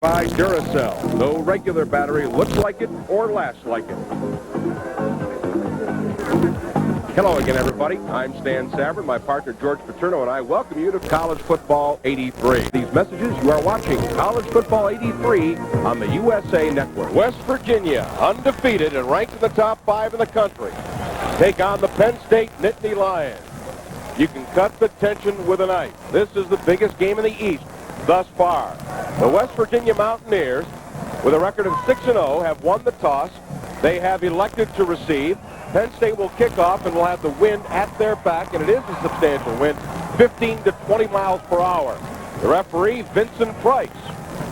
By Duracell. No regular battery looks like it or lasts like it. Hello again, everybody. I'm Stan Savran. My partner George Paterno and I welcome you to College Football 83. These messages, you are watching College Football 83 on the USA Network. West Virginia, undefeated and ranked in the top 5 in the country, take on the Penn State Nittany Lions. You can cut the tension with a knife. This is the biggest game in the East thus far. The West Virginia Mountaineers, with a record of 6-0, have won the toss. They have elected to receive. Penn State will kick off and will have the wind at their back, and it is a substantial wind, 15 to 20 miles per hour. The referee, Vincent Price.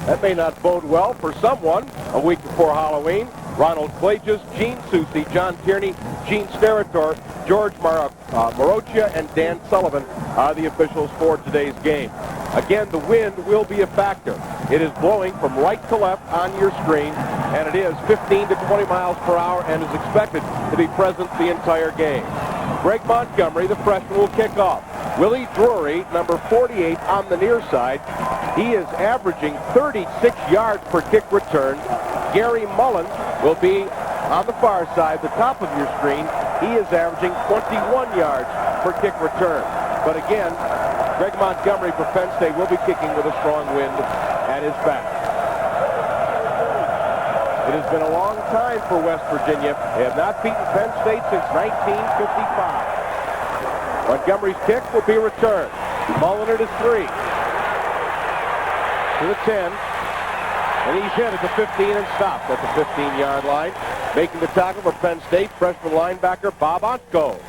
That may not bode well for someone a week before Halloween. Ronald Clages, Gene Soucy, John Tierney, Gene Sterator, George Marochia, and Dan Sullivan are the officials for today's game. Again, the wind will be a factor. It is blowing from right to left on your screen, and it is 15 to 20 miles per hour and is expected to be present the entire game. Greg Montgomery, the freshman, will kick off. Willie Drury, number 48 on the near side. He is averaging 36 yards per kick return. Gary Mullins will be on the far side, the top of your screen. He is averaging 21 yards per kick return. But again, Greg Montgomery for Penn State will be kicking with a strong wind at his back. It has been a long time for West Virginia. They have not beaten Penn State since 1955. Montgomery's kick will be returned. Mullen at his 3. To the 10. And he's hit at the 15 and stopped at the 15-yard line. Making the tackle for Penn State, freshman linebacker Bob Ontko.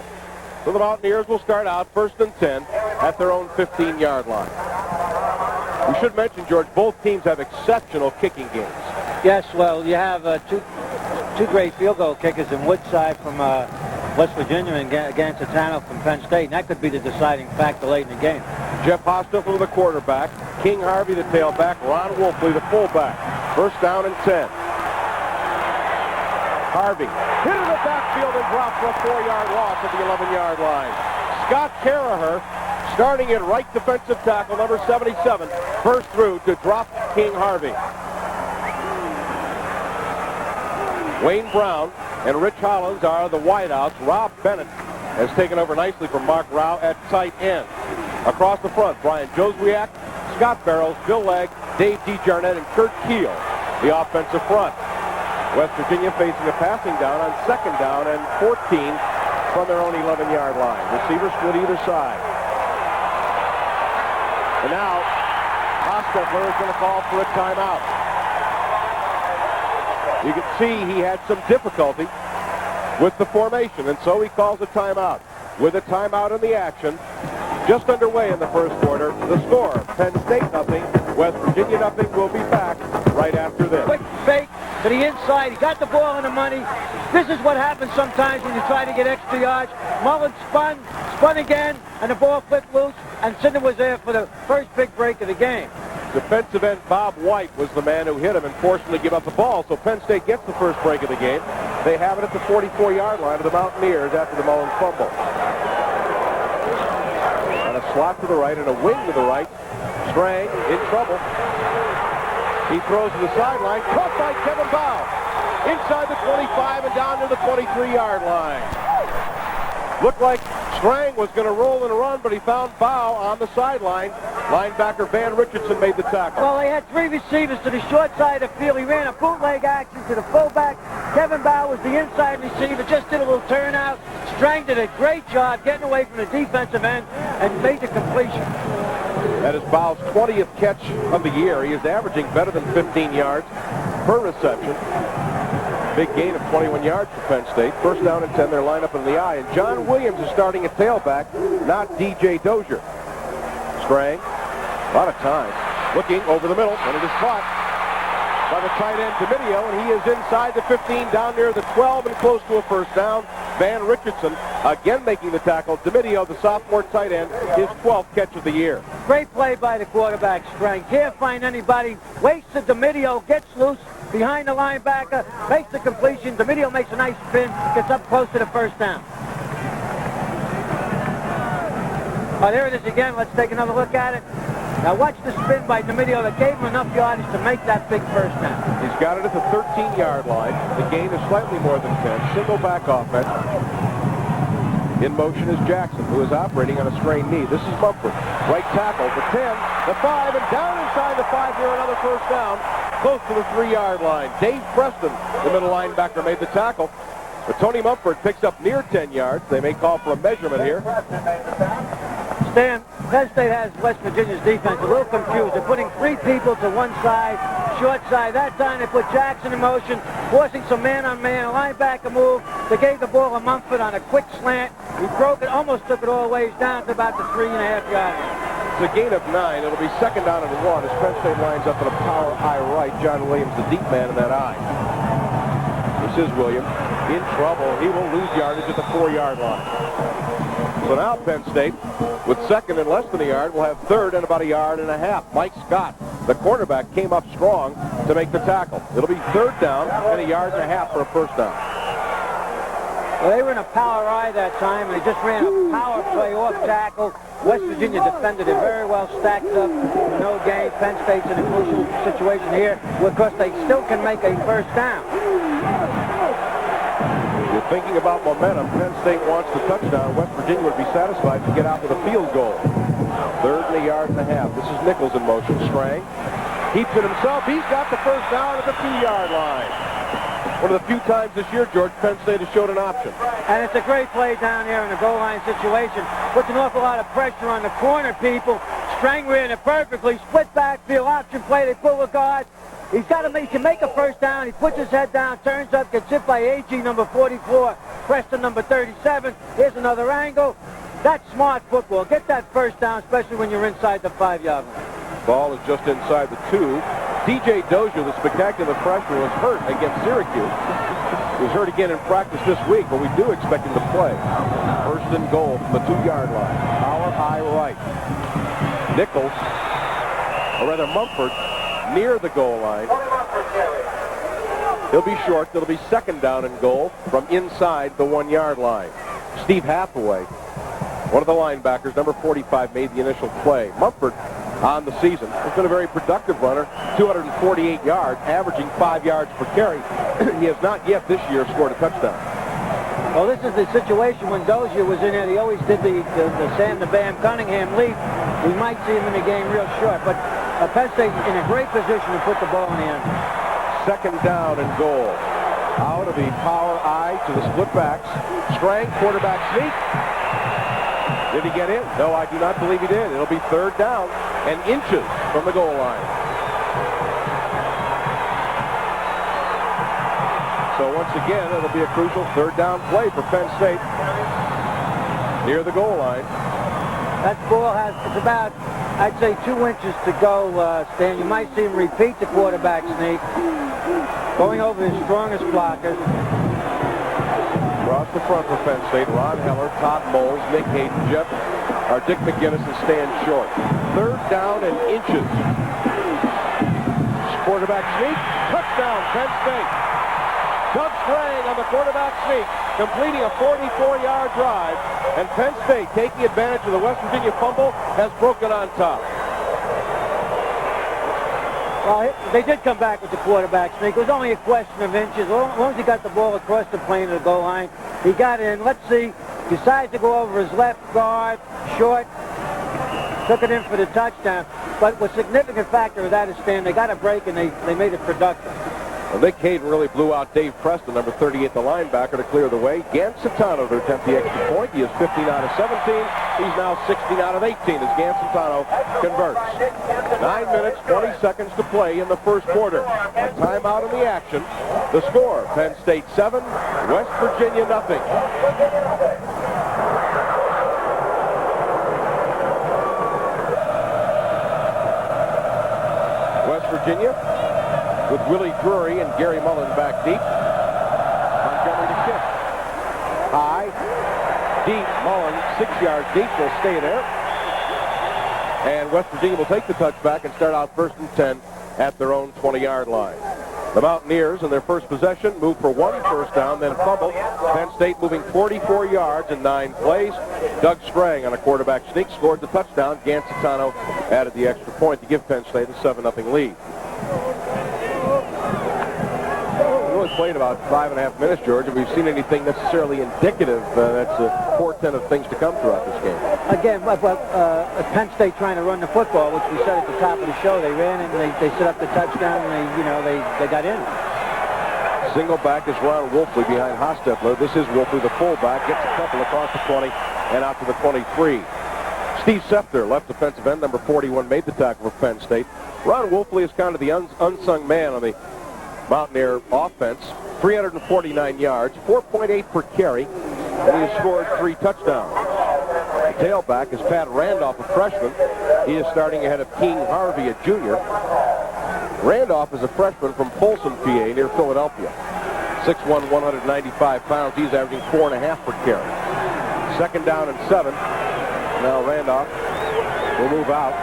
So the Mountaineers will start out 1st and 10 at their own 15-yard line. We should mention, George, both teams have exceptional kicking games. Yes, well, you have two great field goal kickers in Woodside from West Virginia and Paterno from Penn State, and that could be the deciding factor late in the game. Jeff Hostetler, the quarterback. King Harvey, the tailback. Ron Wolfley, the fullback. 1st down and 10. Harvey hit in the backfield and dropped for a 4-yard loss at the 11-yard line. Scott Caraher, starting at right defensive tackle, number 77, first through to drop King Harvey. Wayne Brown and Rich Hollins are the wideouts. Rob Bennett has taken over nicely from Mark Rao at tight end. Across the front, Brian Joswiak, Scott Barrows, Bill Legg, Dave DeJarnett, and Kurt Keel, the offensive front. West Virginia facing a passing down on 2nd down and 14 from their own 11-yard line. Receivers split either side. And now, Hostetler is going to call for a timeout. You can see he had some difficulty with the formation, and so he calls a timeout. With a timeout in the action, just underway in the first quarter, the score, Penn State nothing, West Virginia nothing. We'll be back right after this. Quick fake to the inside. He got the ball in the money. This is what happens sometimes when you try to get extra yards. Mullen spun again, and the ball flipped loose, and Sidney was there for the first big break of the game. Defensive end Bob White was the man who hit him and forced him to give up the ball, so Penn State gets the first break of the game. They have it at the 44-yard line of the Mountaineers after the Mullen fumble. And a slot to the right and a wing to the right. Strang in trouble. He throws to the sideline, caught by Kevin Bow. Inside the 25 and down to the 23-yard line. Looked like Strang was going to roll and run, but he found Bow on the sideline. Linebacker Van Richardson made the tackle. Well, they had 3 receivers to the short side of the field. He ran a bootleg action to the fullback. Kevin Bow was the inside receiver, just did a little turnout. Strang did a great job getting away from the defensive end and made the completion. That is Bow's 20th catch of the year. He is averaging better than 15 yards per reception. Big gain of 21 yards for Penn State. 1st down and 10, their lineup in the eye. And John Williams is starting at tailback, not DJ Dozier. Strang, a lot of time, looking over the middle, and it is caught by the tight end Domidio, and he is inside the 15, down near the 12, and close to a 1st down. Van Richardson again making the tackle. Domidio, the sophomore tight end, his 12th catch of the year. Great play by the quarterback, Strang. Can't find anybody. Waits to Domidio, gets loose behind the linebacker, makes the completion. Domidio makes a nice spin, gets up close to the 1st down. Oh, there it is again. Let's take another look at it. Now watch the spin by Dominio that gave him enough yardage to make that big first down. He's got it at the 13-yard line. The gain is slightly more than 10. Single back offense. In motion is Jackson, who is operating on a sprained knee. This is Mumford. Right tackle, the 10, the 5, and down inside the 5 here, another first down, close to the 3-yard line. Dave Preston, the middle linebacker, made the tackle. But Tony Mumford picks up near 10 yards. They may call for a measurement here. Stan, Penn State has West Virginia's defense a little confused. They're putting 3 people to one side, short side. That time they put Jackson in motion, forcing some man-on-man, a linebacker move. They gave the ball to Mumford on a quick slant. He broke it, almost took it all the ways down to about the 3.5 yard line. It's a gain of 9. It'll be second down and 1 as Penn State lines up in a power eye right. John Williams, the deep man in that eye. This is Williams in trouble. He will lose yardage at the 4-yard line. So now Penn State, with second and less than a yard, will have third and about 1.5 yards. Mike Scott, the quarterback, came up strong to make the tackle. It'll be third down and 1.5 yards for a first down. Well, they were in a power eye that time, and they just ran a power play off tackle. West Virginia defended it very well, stacked up, no gain. Penn State's in a crucial situation here because they still can make a first down. You're thinking about momentum. Penn State wants the touchdown. West Virginia would be satisfied to get out with a field goal. Third and 1.5 yards. This is Nichols in motion. Strang keeps it himself. He's got the first down at the 2-yard line. One of the few times this year, George, Penn State has showed an option. And it's a great play down here in the goal line situation. Puts an awful lot of pressure on the corner people. Strang ran it perfectly. Split backfield option play. They pull the guard. He can make a first down. He puts his head down, turns up, gets hit by AG number 44, Preston number 37. Here's another angle. That's smart football. Get that first down, especially when you're inside the 5-yard line. Ball is just inside the 2. DJ Dozier, the spectacular freshman, was hurt against Syracuse. He was hurt again in practice this week, but we do expect him to play. First and goal from the 2-yard line. Power high right. Nichols, or rather Mumford, near the goal line. He'll be short. It'll be second down and goal from inside the 1-yard line. Steve Hathaway, one of the linebackers, number 45, made the initial play. Mumford, on the season, has been a very productive runner, 248 yards, averaging 5 yards per carry. He has not yet this year scored a touchdown. Well, this is the situation when Dozier was in it. He always did the Sam the Bam Cunningham leap. We might see him in the game real short, but Penn State in a great position to put the ball in the end. Second down and goal. Out of the power eye to the split backs. Strang, quarterback sneak. Did he get in? No, I do not believe he did. It'll be third down and inches from the goal line. So once again, it'll be a crucial third down play for Penn State near the goal line. That ball it's about, I'd say, 2 inches to go, Stan. You might see him repeat the quarterback sneak, going over his strongest blockers. Across the front for Penn State, Ron Heller, Todd Moles, Nick Hayden, Dick McGinnis, and Stan Short. Third down and inches. Quarterback sneak, touchdown, Penn State. Doug Strang on the quarterback sneak, completing a 44-yard drive, and Penn State, taking advantage of the West Virginia fumble, has broken on top. Well, they did come back with the quarterback sneak. It was only a question of inches. As long as he got the ball across the plane of the goal line, he got in. Let's see. Decides to go over his left guard, short. Took it in for the touchdown. But the significant factor of that is, Stan, they got a break and they made it productive. Well, Nick Hayden really blew out Dave Preston, number 38, the linebacker, to clear the way. Gansitano to attempt the extra point. He is 15 out of 17. He's now 16 out of 18 as Gansitano converts. 9 minutes, 20 seconds to play in the first quarter. A timeout in the action. The score, Penn State 7, West Virginia nothing. West Virginia with Willie Drury and Gary Mullen back deep. Montgomery to kick. High, deep, Mullen 6 yards deep, will stay there. And West Virginia will take the touchback and start out 1st and 10 at their own 20-yard line. The Mountaineers in their first possession moved for 1 first down, then fumbled. Penn State moving 44 yards in 9 plays. Doug Strang on a quarterback sneak scored the touchdown. Gancitano added the extra point to give Penn State a 7-0 lead. We only played about 5.5 minutes, George. Have we seen anything necessarily indicative that's a portent of things to come throughout this game? Again, Penn State trying to run the football, which we said at the top of the show. They ran and they set up the touchdown, and they got in. Single back is Ron Wolfley behind Hostetler. This is Wolfley, the fullback, gets a couple across the 20 and out to the 23. Steve Sefter, left defensive end, number 41, made the tackle for Penn State. Ron Wolfley is kind of the unsung man on the Mountaineer offense. 349 yards, 4.8 per carry, and he has scored 3 touchdowns. The tailback is Pat Randolph, a freshman. He is starting ahead of King Harvey, a junior. Randolph is a freshman from Folsom, PA, near Philadelphia. 6'1", 195 pounds. He's averaging 4.5 per carry. Second down and 7. Now Randolph will move out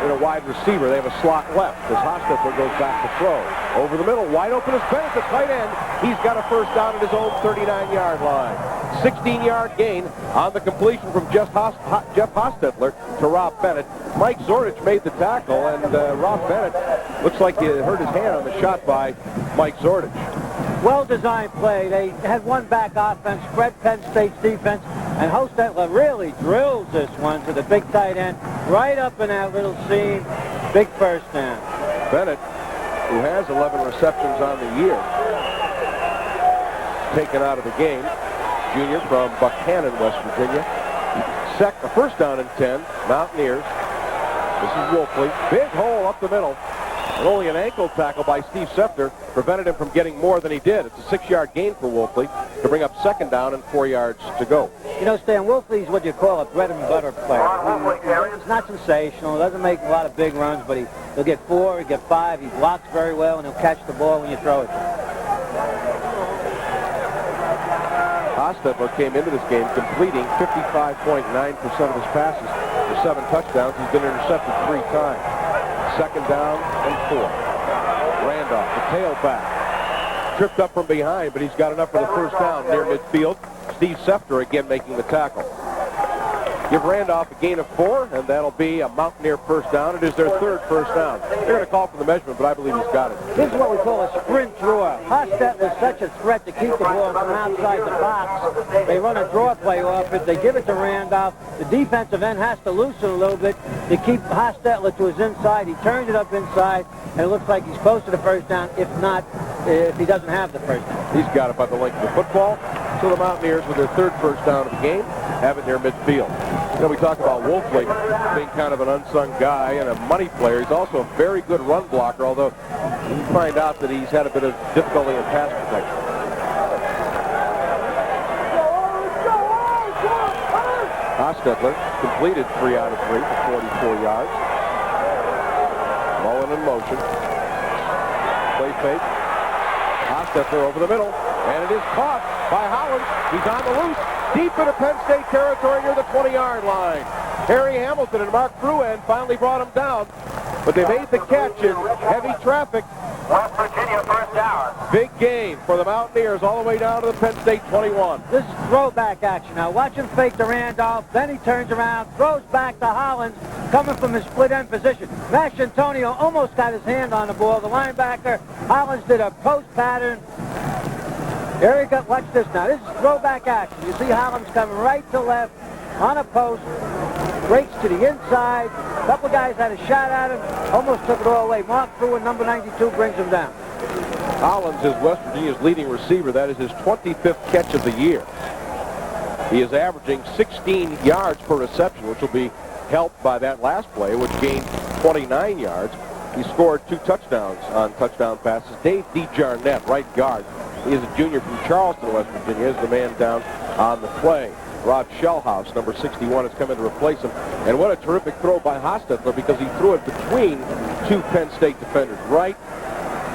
in a wide receiver. They have a slot left as Hostetler goes back to throw. Over the middle, wide open is Bennett, the tight end. He's got a first down at his own 39-yard line. 16-yard gain on the completion from Jeff Hostetler to Rob Bennett. Mike Zordich made the tackle, and Rob Bennett looks like he hurt his hand on the shot by Mike Zordich. Well-designed play. They had one back offense, spread Penn State's defense, and Hostetler really drills this one to the big tight end, right up in that little seam. Big first down. Bennett, who has 11 receptions on the year, taken out of the game. Junior from Buchanan, West Virginia. A first down and 10. Mountaineers. This is Wolfley. Big hole up the middle. And only an ankle tackle by Steve Sefter prevented him from getting more than he did. It's a 6-yard gain for Wolfley to bring up second down and 4 yards to go. You know, Stan, Wolfley's what you call a bread and butter player. He's not sensational. Doesn't make a lot of big runs, but he'll get 4, he'll get 5. He blocks very well, and he'll catch the ball when you throw it. Hostetler came into this game completing 55.9% of his passes for 7 touchdowns. He's been intercepted 3 times. Second down and 4. Randolph, the tailback, tripped up from behind, but he's got enough for the first down near midfield. Steve Sefter again making the tackle. Give Randolph a gain of 4, and that'll be a Mountaineer first down. It is their 3rd first down. They're going to call for the measurement, but I believe he's got it. This is what we call a sprint draw. Hostetler is such a threat to keep the ball from outside the box. They run a draw play off it. They give it to Randolph. The defensive end has to loosen a little bit to keep Hostetler to his inside. He turns it up inside, and it looks like he's close to the first down, if not, if he doesn't have the first down. He's got it by the length of the football. So the Mountaineers, with their 3rd first down of the game, have it near midfield. You know, we talk about Wolfley being kind of an unsung guy and a money player. He's also a very good run blocker, although you find out that he's had a bit of difficulty in pass protection. Hostetler completed 3 out of 3 for 44 yards. Mullen in motion. Play fake. Hostetler over the middle, and it is caught by Hollins. He's on the loose, deep into Penn State territory near the 20-yard line. Harry Hamilton and Mark Fruin finally brought him down, but they made the catch in heavy traffic. West Virginia first down. Big gain for the Mountaineers all the way down to the Penn State 21. This is throwback action. Now watch him fake to Randolph, then he turns around, throws back to Hollins, coming from his split end position. Mash Antonio almost got his hand on the ball. The linebacker, Hollins, did a post pattern. Here he goes. Watch this now. This is throwback action. You see Hollins coming right to left on a post, breaks to the inside. A couple guys had a shot at him, almost took it all away. Mark Fruin, number 92, brings him down. Hollins is West Virginia's leading receiver. That is his 25th catch of the year. He is averaging 16 yards per reception, which will be helped by that last play, which gained 29 yards. He scored 2 touchdowns on touchdown passes. Dave DeJarnette, right guard. He is a junior from Charleston, West Virginia, is the man down on the play. Rod Shellhouse, number 61, has come in to replace him. And what a terrific throw by Hostetler, because he threw it between 2 Penn State defenders, right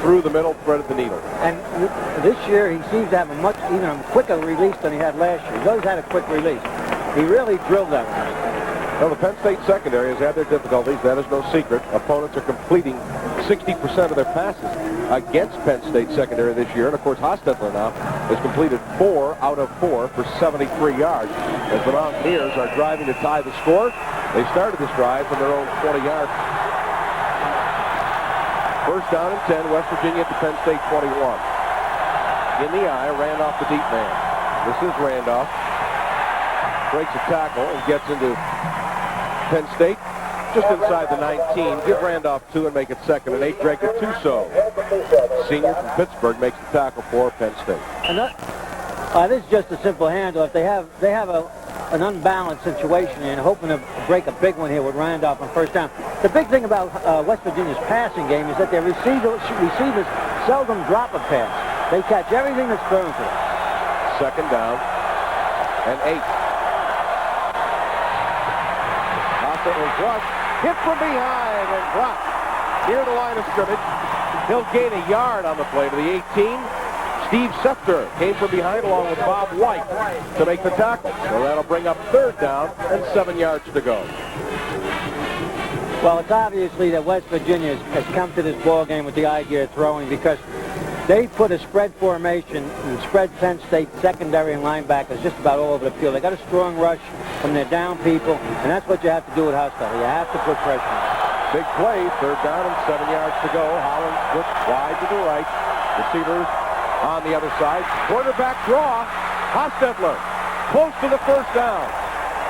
through the middle, threaded the needle. And this year, he seems to have a much quicker release than he had last year. He's always had a quick release. He really drilled that one. Well, the Penn State secondary has had their difficulties. That is no secret. Opponents are completing 60% of their passes against Penn State secondary this year. And, of course, Hostetler now has completed 4 out of 4 for 73 yards as the Mountaineers are driving to tie the score. They started this drive from their own 20-yard. First down and 10, West Virginia at the Penn State 21. In the eye, Randolph the deep man. This is Randolph. Breaks a tackle and gets into Penn State just inside the 19. Give Randolph 2 and make it 2nd and 8. Greg Gattuso, senior from Pittsburgh, makes the tackle for Penn State. And this is just a simple handle. If they have an unbalanced situation and hoping to break a big one here with Randolph on first down. The big thing about West Virginia's passing game is that their receivers seldom drop a pass. They catch everything that's thrown to them. 2nd down and 8. Hostetler's rush, hit from behind and dropped near the line of scrimmage. He'll gain a yard on the play to the 18. Steve Sefter came from behind along with Bob White to make the tackle. So that'll bring up 3rd down and 7 yards to go. Well, it's obviously that West Virginia has come to this ball game with the idea of throwing because they put a spread formation and spread Penn State secondary and linebackers just about all over the field. They got a strong rush from their down people, and that's what you have to do with Hostetler. You have to put pressure on. Big play, 3rd down and 7 yards to go. Holland splits wide to the right. Receivers on the other side. Quarterback draw. Hostetler close to the first down.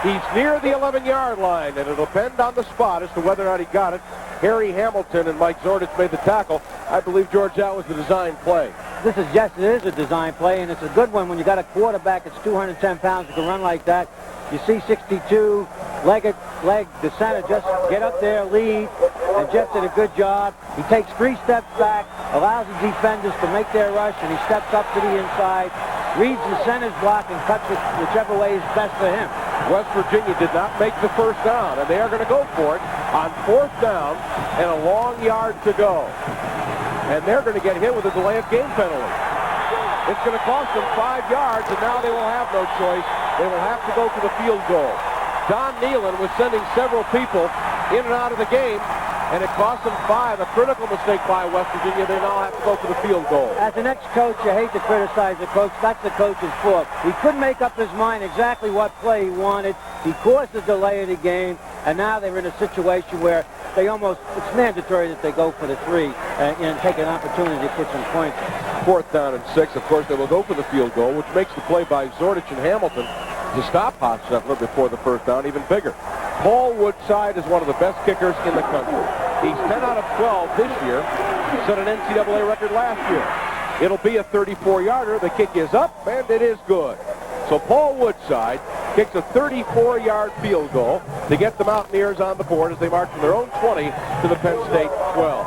He's near the 11-yard line, and it'll depend on the spot as to whether or not he got it. Harry Hamilton and Mike Zordich made the tackle. I believe, George, that was the design play. It is a design play, and it's a good one when you got a quarterback that's 210 pounds who can run like that. You see 62 leg the center just get up there, lead, and Jeff did a good job. He takes 3 steps back, allows the defenders to make their rush, and he steps up to the inside, reads the center's block, and cuts it whichever way is best for him. West Virginia did not make the first down, and they are going to go for it on 4th down and a long yard to go. And they're going to get hit with a delay of game penalty. It's going to cost them 5 yards, and now they will have no choice. They will have to go to the field goal. Don Nealon was sending several people in and out of the game, and it cost them 5. A critical mistake by West Virginia. They now have to go for the field goal. As an ex-coach, you hate to criticize the coach. That's the coach's fault. He couldn't make up his mind exactly what play he wanted. He caused the delay of the game, and now they're in a situation where it's mandatory that they go for the 3 and take an opportunity to put some points. 4th down and 6. Of course, they will go for the field goal, which makes the play by Zordich and Hamilton to stop Hostetler before the first down even bigger. Paul Woodside is one of the best kickers in the country. He's 10 out of 12 this year. Set an NCAA record last year. It'll be a 34-yarder. The kick is up, and it is good. So Paul Woodside kicks a 34-yard field goal to get the Mountaineers on the board as they march from their own 20 to the Penn State 12.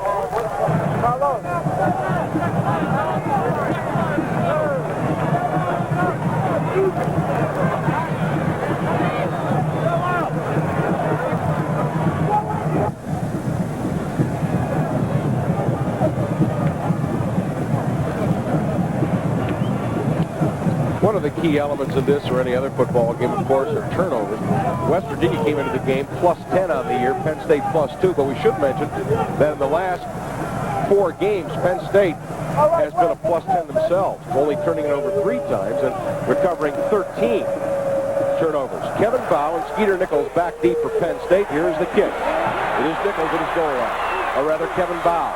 One of the key elements of this or any other football game, of course, are turnovers. West Virginia came into the game plus 10 on the year, Penn State plus 2, but we should mention that in the last 4 games, Penn State has been a plus 10 themselves, only turning it over 3 times and recovering 13 turnovers. Kevin Bow and Skeeter Nichols back deep for Penn State. Here's the kick. It is Nichols at his goal line, or rather Kevin Bow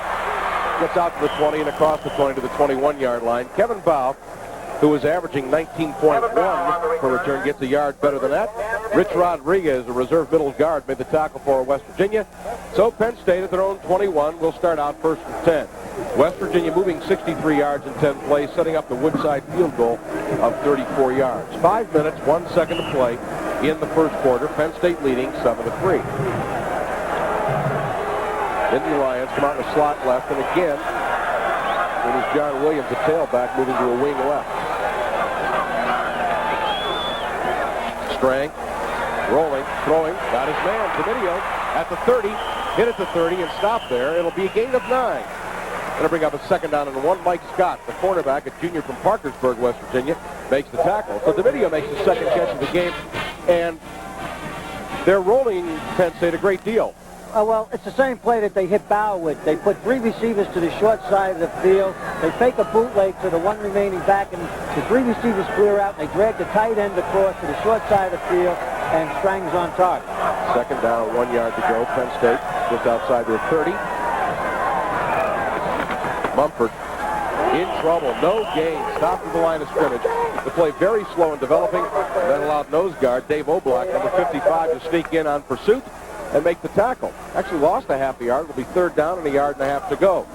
gets out to the 20 and across the 20 to the 21-yard line. Kevin Bow, who is averaging 19.1 per return, gets a yard better than that. Rich Rodriguez, a reserve middle guard, made the tackle for West Virginia. So Penn State at their own 21 will start out 1st and 10. West Virginia moving 63 yards in 10 plays, setting up the Woodside field goal of 34 yards. 5 minutes, 1 second to play in the first quarter. Penn State leading 7-3. Nittany Lions come out in the slot left, and again, it is John Williams, the tailback, moving to a wing left. Strang, rolling, throwing, got his man, Dominio, at the 30, hit at the 30 and stopped there. It'll be a gain of 9. Going to bring up a 2nd down and 1. Mike Scott, the cornerback, a junior from Parkersburg, West Virginia, makes the tackle. So Dominio makes the 2nd catch of the game, and they're rolling Penn State a great deal. Well, it's the same play that they hit Bauer with. They put 3 receivers to the short side of the field. They fake a bootleg to the 1 remaining back, and the 3 receivers clear out, and they drag the tight end across to the short side of the field, and Strang's on target. Second down, 1 yard to go. Penn State just outside their 30. Mumford in trouble. No gain. Stopped at the line of scrimmage. The play very slow in developing. And that allowed nose guard Dave Oblak, number 55, to sneak in on pursuit and make the tackle. Actually lost a half a yard. It'll be third down and 1.5 yards to go.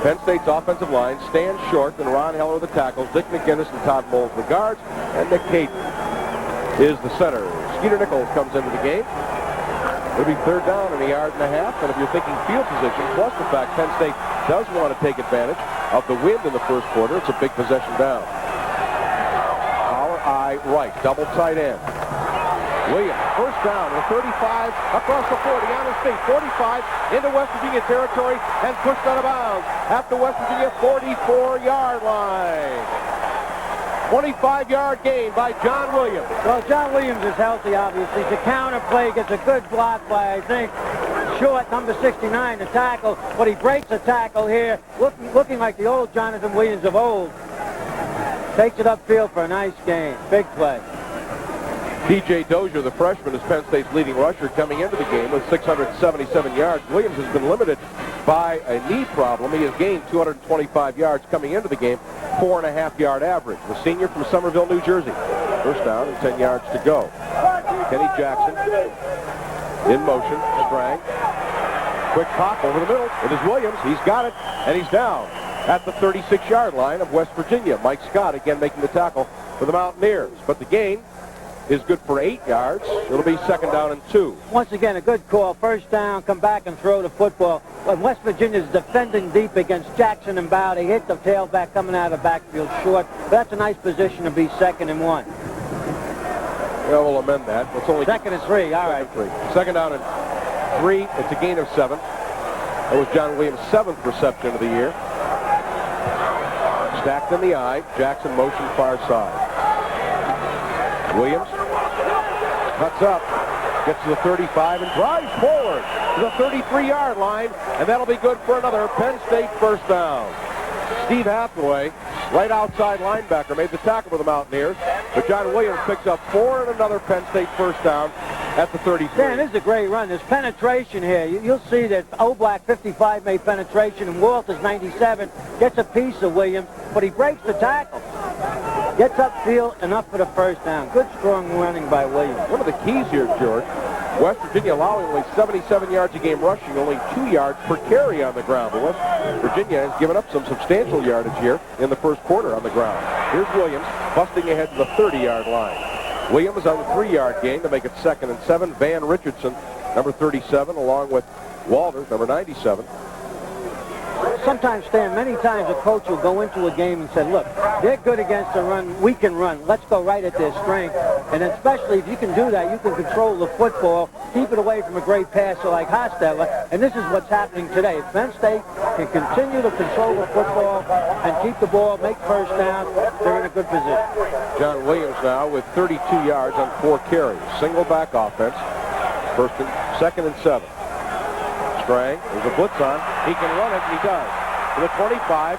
Penn State's offensive line stands short, and Ron Heller the tackles. Dick McGinnis and Todd Moles the guards. And Nick Caden is the center. Skeeter Nichols comes into the game. It'll be third down and 1.5 yards. And if you're thinking field position, plus the fact Penn State does want to take advantage of the wind in the first quarter, it's a big possession down. Our eye right, double tight end. Williams, first down, the 35, across the 40, on his feet, 45, into West Virginia territory, and pushed out of bounds at the West Virginia 44-yard line. 25-yard gain by John Williams. Well, John Williams is healthy, obviously. The counter play gets a good block by, I think, Short, number 69, the tackle, but he breaks the tackle here, looking like the old Jonathan Williams of old. Takes it upfield for a nice gain. Big play. T.J. Dozier, the freshman, is Penn State's leading rusher, coming into the game with 677 yards. Williams has been limited by a knee problem. He has gained 225 yards coming into the game, 4.5-yard average. The senior from Somerville, New Jersey. First down and 10 yards to go. Kenny Jackson in motion. Strang. Quick pop over the middle. It is Williams. He's got it, and he's down at the 36-yard line of West Virginia. Mike Scott again making the tackle for the Mountaineers. But the gain is good for 8 yards. It'll be second down and 2. Once again, a good call. First down, come back and throw the football. When West Virginia's defending deep against Jackson and Bow, they hit the tailback coming out of the backfield short. But that's a nice position to be 2nd and 1. Well, we'll amend that. It's only 2nd and 3. All right. 3. Second down and 3. It's a gain of 7. That was John Williams' 7th reception of the year. Stacked in the eye. Jackson motion far side. Williams cuts up, gets to the 35 and drives forward to the 33-yard line, and that'll be good for another Penn State first down. Steve Hathaway, right outside linebacker, made the tackle for the Mountaineers, but John Williams picks up 4 and another Penn State first down at the 33. Dan, this is a great run. There's penetration here. You'll see that Oblak 55 made penetration, and Walters 97 gets a piece of Williams, but he breaks the tackle. Gets upfield and up for the first down. Good, strong running by Williams. One of the keys here, George, West Virginia allowing only 77 yards a game rushing, only 2 yards per carry on the ground. But West Virginia has given up some substantial yardage here in the first quarter on the ground. Here's Williams busting ahead to the 30-yard line. Williams on the 3-yard gain to make it 2nd and 7. Van Richardson, number 37, along with Walters, number 97. Sometimes, Stan, many times a coach will go into a game and say, look, they're good against the run, we can run, let's go right at their strength. And especially if you can do that, you can control the football, keep it away from a great passer like Hostetler, and this is what's happening today. If Penn State can continue to control the football and keep the ball, make first down, they're in a good position. John Williams now with 32 yards on 4 carries. Single back offense, 2nd and 7. Strang, there's a blitz on. He can run it, and he does. To the 25,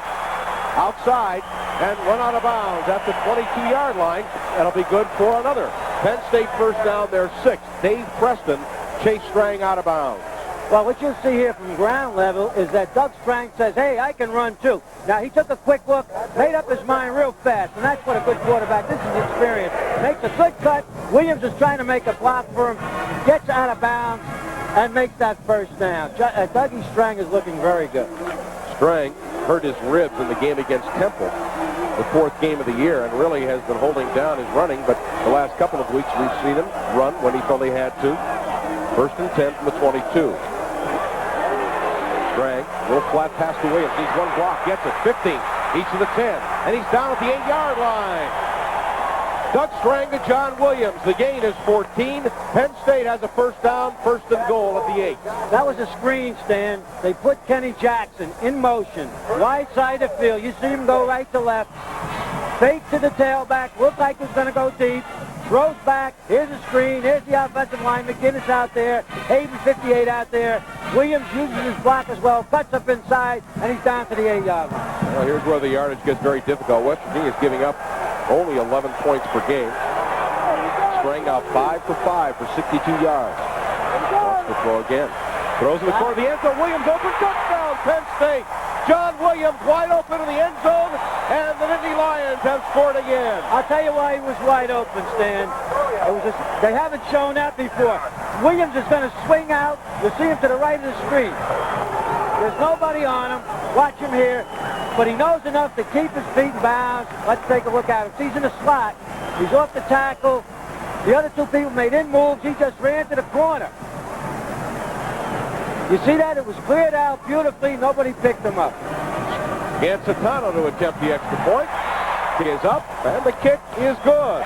outside, and run out of bounds at the 22-yard line. That'll be good for another Penn State first down, their 6th. Dave Preston chased Strang out of bounds. Well, what you'll see here from ground level is that Doug Strang says, hey, I can run too. Now, he took a quick look, made up his mind real fast, and that's what a good quarterback, this is experience. Makes a good cut. Williams is trying to make a block for him, gets out of bounds, and makes that first down. Dougie Strang is looking very good. Strang hurt his ribs in the game against Temple, the 4th game of the year, and really has been holding down his running, but the last couple of weeks we've seen him run when he felt he had to. 1st and 10 from the 22. Strang, a little flat pass to Williams. He's one block, gets it, 15. He's to the 10, and he's down at the 8-yard line. Doug Strang to John Williams. The gain is 14. Penn State has a first down, 1st and goal at the 8. That was a screen, Stan. They put Kenny Jackson in motion, wide side of field. You see him go right to left. Fake to the tailback. Looked like he was going to go deep. Throws back. Here's a screen. Here's the offensive line. McGinnis out there. Hayden 58 out there. Williams uses his block as well, cuts up inside, and he's down to the 8-yard line. Well, here's where the yardage gets very difficult. West Virginia's giving up only 11 points per game. Strang out 5 for 5 for 62 yards. Wants to throw again. Throws in the corner of the end zone. Williams open, touchdown, Penn State. John Williams wide open in the end zone, and the Nittany Lions have scored again. I'll tell you why he was wide open, Stan. They haven't shown that before. Williams is going to swing out. You'll see him to the right of the screen. There's nobody on him. Watch him here. But he knows enough to keep his feet in bounds. Let's take a look at him. He's in the slot. He's off the tackle. The other two people made in moves. He just ran to the corner. You see that? It was cleared out beautifully. Nobody picked him up. And Paterno to attempt the extra point. He is up, and the kick is good.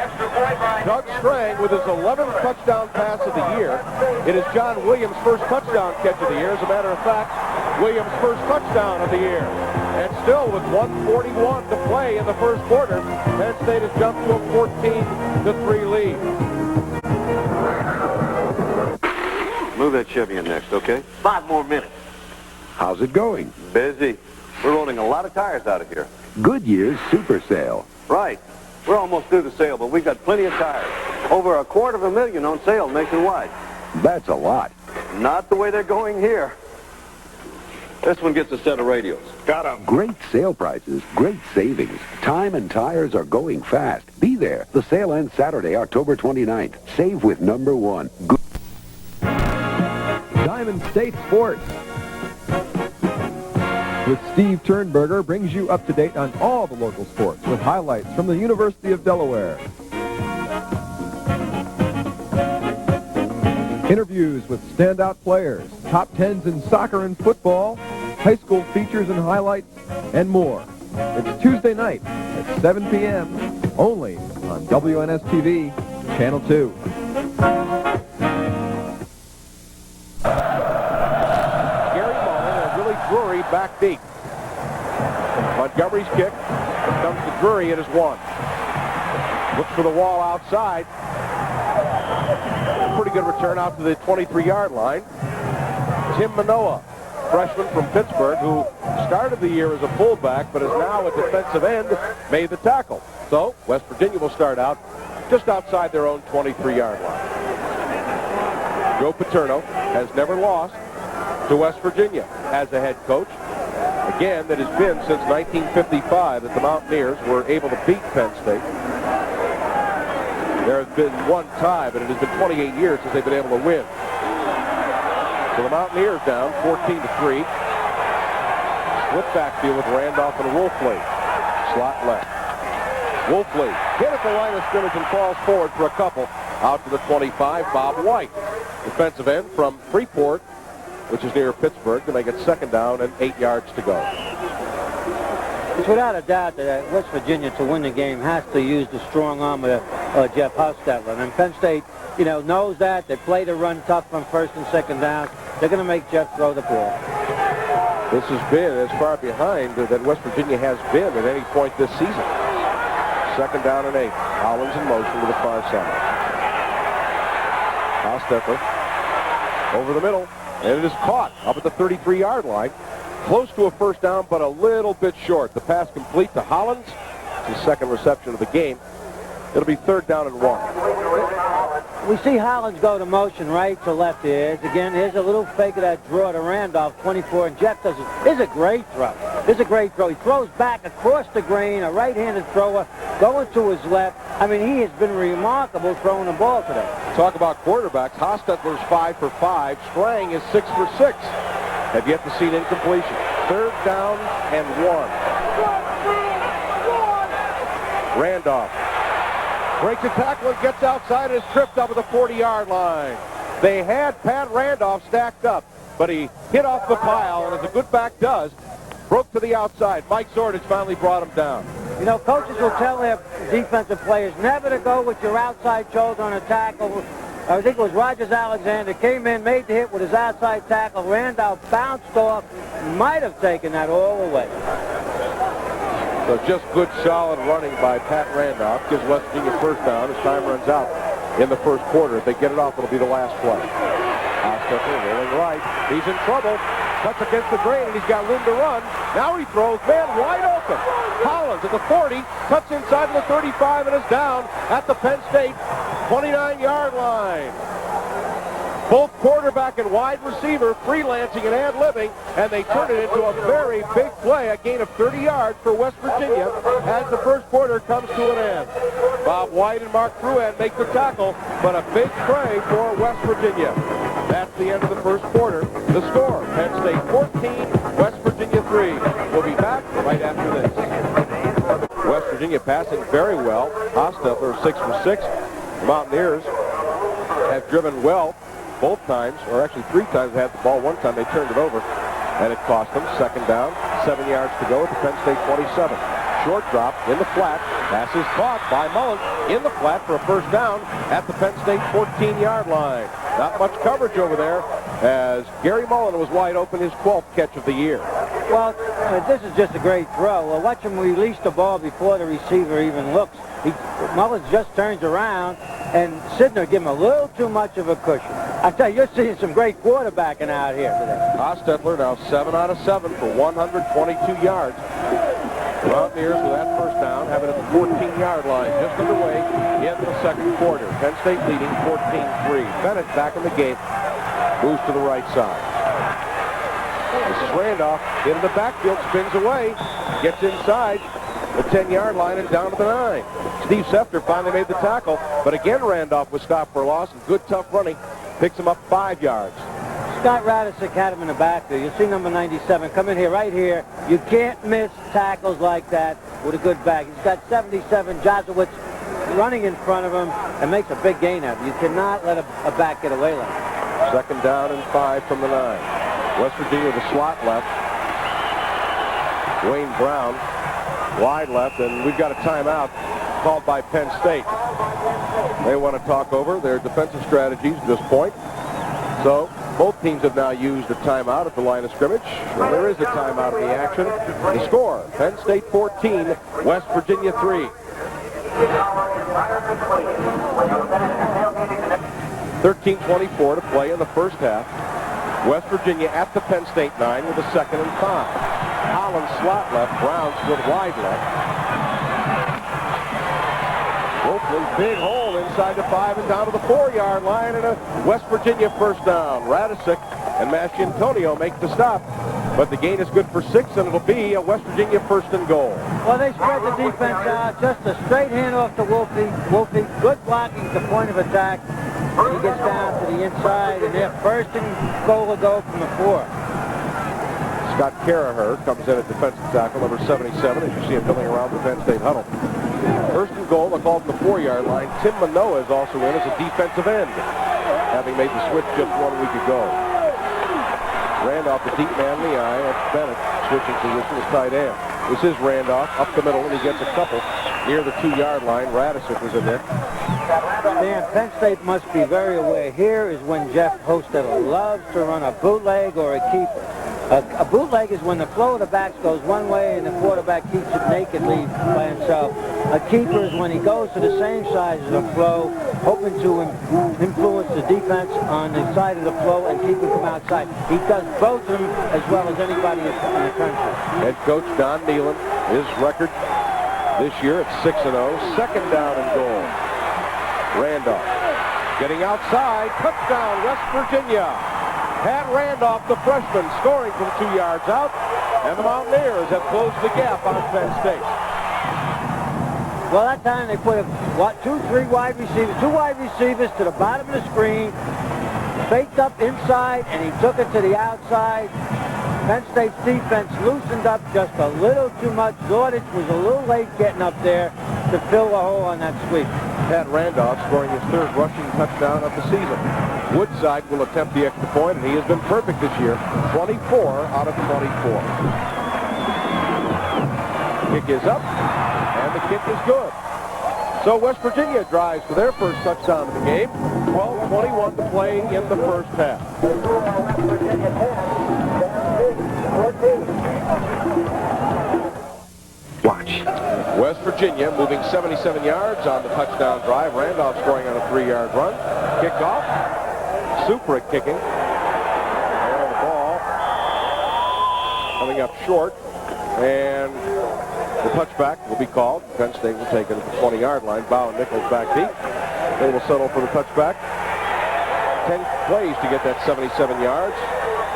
Doug Strang with his 11th touchdown pass of the year. It is John Williams' first touchdown catch of the year. As a matter of fact, Williams' first touchdown of the year. And still with 1:41 to play in the first quarter, Penn State has jumped to a 14-3 lead. Move that Chevy in next, okay? 5 more minutes. How's it going? Busy. We're rolling a lot of tires out of here. Goodyear's Super Sale. Right. We're almost through the sale, but we've got plenty of tires. Over $250,000 on sale nationwide. That's a lot. Not the way they're going here. This one gets a set of radios. Got him. Great sale prices, great savings. Time and tires are going fast. Be there. The sale ends Saturday, October 29th. Save with number 1. Diamond State Sports with Steve Turnberger brings you up to date on all the local sports with highlights from the University of Delaware. Interviews with standout players, top 10s in soccer and football, high school features and highlights, and more. It's Tuesday night at 7 p.m. only on WNS-TV, Channel 2. Drury back deep. Montgomery's kick comes to Drury. It is 1. Looks for the wall outside. Pretty good return out to the 23-yard line. Tim Manoa, freshman from Pittsburgh, who started the year as a fullback but is now a defensive end, made the tackle. So West Virginia will start out just outside their own 23-yard line. Joe Paterno has never lost to West Virginia as a head coach. Again, that has been since 1955 that the Mountaineers were able to beat Penn State. There has been one tie, but it has been 28 years since they've been able to win. So the Mountaineers down 14-3. Split backfield with Randolph and Wolfley. Slot left. Wolfley hit at the line of scrimmage and falls forward for a couple. Out to the 25, Bob White. Defensive end from Freeport, which is near Pittsburgh, to make it second down and 8 yards to go. It's without a doubt that West Virginia, to win the game, has to use the strong arm of Jeff Hostetler. And Penn State, knows that. They play to run tough on first and second downs. They're going to make Jeff throw the ball. This has been as far behind that West Virginia has been at any point this season. Second down and 8. Hollins in motion to the far side. Hostetler over the middle. And it is caught up at the 33-yard line. Close to a first down, but a little bit short. The pass complete to Hollins. His second reception of the game. It'll be third down and 1. We see Hollins go to motion right to left here. Again, here's a little fake of that draw to Randolph, 24, and Jeff does it. It's a great throw. It's a great throw. He throws back across the green, a right-handed thrower, going to his left. I mean, he has been remarkable throwing the ball today. Talk about quarterbacks. Hostetler's 5 for 5. Strang is 6 for 6. Have yet to see an incompletion. Third down and 1. Randolph breaks a tackle and gets outside and is tripped up at the 40-yard line. They had Pat Randolph stacked up, but he hit off the pile, and as a good back does, broke to the outside. Mike Zordich finally brought him down. Coaches will tell their defensive players never to go with your outside shoulder on a tackle. I think it was Rogers Alexander came in, made the hit with his outside tackle. Randolph bounced off, might have taken that all away. So just good, solid running by Pat Randolph gives West Virginia first down as time runs out in the first quarter. If they get it off, it'll be the last play. Hostetler rolling right. He's in trouble. Cuts against the grain, and he's got room to run. Now he throws, man, wide open. Collins at the 40, cuts inside to the 35, and is down at the Penn State 29-yard line. Both quarterback and wide receiver freelancing and ad-libbing, and they turn it into a very big play, a gain of 30 yards for West Virginia as the first quarter comes to an end. Bob White and Mark Fruan make the tackle, but a big play for West Virginia. That's the end of the first quarter. The score, Penn State 14, West Virginia 3. We'll be back right after this. West Virginia passing very well. Hostetler 6 for 6. The Mountaineers have driven well both times, or actually 3 times they had the ball. One time they turned it over, and it cost them. Second down, 7 yards to go at the Penn State 27. Short drop in the flat. Pass is caught by Mullen in the flat for a first down at the Penn State 14-yard line. Not much coverage over there as Gary Mullen was wide open, his 12th catch of the year. Well, this is just a great throw. Well, watch him release the ball before the receiver even looks. Mullen just turns around, and Sidner give him a little too much of a cushion. I tell you, you're seeing some great quarterbacking out here today. Hostetler now 7 out of 7 for 122 yards. The Mountaineers with that first down have it at the 14-yard line, just underway in the second quarter. Penn State leading 14-3. Bennett back in the game, moves to the right side. This is Randolph into the backfield, spins away, gets inside the 10-yard line and down to the 9. Steve Sefter finally made the tackle, but again Randolph was stopped for a loss, and good tough running picks him up 5 yards. Scott Radisick had him in the backfield. You see number 97 come in here, right here. You can't miss tackles like that with a good back. He's got 77 Jazowitz running in front of him and makes a big gain out of it. You cannot let a back get away like that. Second down and 5 from the 9. West Virginia with a slot left. Wayne Brown wide left, and we've got a timeout called by Penn State. They want to talk over their defensive strategies at this point. So both teams have now used a timeout at the line of scrimmage. Well, there is a timeout in the action. The score, Penn State 14, West Virginia 3. 13:24 to play in the first half. West Virginia at the Penn State 9 with a 2nd and 5. Collins slot left, Brown split wide left. Hopefully big hole inside the 5 and down to the 4-yard line, and a West Virginia first down. Radisick and Masciantonio make the stop, but the gain is good for 6, and it'll be a West Virginia first and goal. Well, they spread the defense out. Just a straight handoff to Wolfie. Wolfie, good blocking at the point of attack. He gets down to the inside, and they're first and goal to go from the 4. Scott Caraher comes in at defensive tackle, number 77, as you see him milling around the Penn State huddle. First and goal, they'll call it from the 4-yard line. Tim Manoa is also in as a defensive end, having made the switch just 1 week ago. Randolph, the deep man in the eye. That's Bennett switching position as tight end. This is Randolph up the middle, and he gets a couple near the 2-yard line. Radisick was in there. Dan, Penn State must be very aware. Here is when Jeff Hostetler loves to run a bootleg or a keeper. A bootleg is when the flow of the backs goes one way and the quarterback keeps it nakedly by himself. A keeper is when he goes to the same side as the flow, hoping to influence the defense on the side of the flow and keeping them outside. He does both of them as well as anybody in the country. Head coach Don Nealon, his record this year at 6-0. 2nd down and goal. Randolph getting outside. Touchdown, West Virginia. Pat Randolph, the freshman, scoring from 2 yards out, and the Mountaineers have closed the gap on Penn State. Well, that time they put two wide receivers to the bottom of the screen, faked up inside, and he took it to the outside. Penn State's defense loosened up just a little too much. Zordich was a little late getting up there to fill the hole on that sweep. Pat Randolph scoring his 3rd rushing touchdown of the season. Woodside will attempt the extra point, and he has been perfect this year. 24 out of 24. Kick is up, and the kick is good. So West Virginia drives for their first touchdown of the game. 12:21 to play in the first half. Watch. West Virginia moving 77 yards on the touchdown drive. Randolph scoring on a 3-yard run. Kickoff. Supra kicking. coming up short. And the touchback will be called. Penn State will take it at the 20-yard line. Bow and Nichols back deep. They will settle for the touchback. 10 plays to get that 77 yards.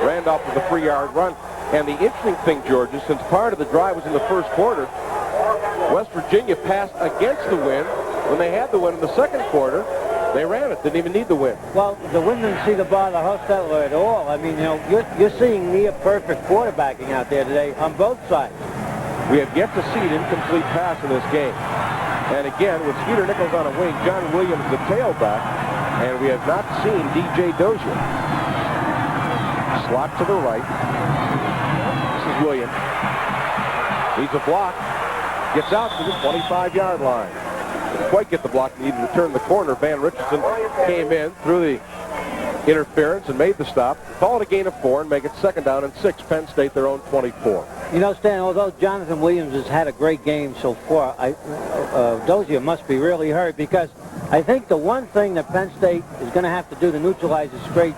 Randolph with a 3-yard run. And the interesting thing, George, is since part of the drive was in the first quarter, West Virginia passed against the wind. When they had the win in the second quarter, they ran it. Didn't even need the win. Well, the wind didn't see the bother Hostetler at all. I mean, you know, you're seeing near-perfect quarterbacking out there today on both sides. We have yet to see an incomplete pass in this game. And again, with Skeeter Nichols on a wing, John Williams the tailback, and we have not seen DJ Dozier. Slot to the right. This is Williams. Needs a block. Gets out to the 25-yard line. Didn't quite get the block needed to turn the corner. Van Richardson came in through the interference and made the stop. Call it a gain of 4 and make it 2nd down and 6. Penn State their own 24. You know, Stan, although Jonathan Williams has had a great game so far, Dozier must be really hurt, because I think the one thing that Penn State is going to have to do to neutralize this great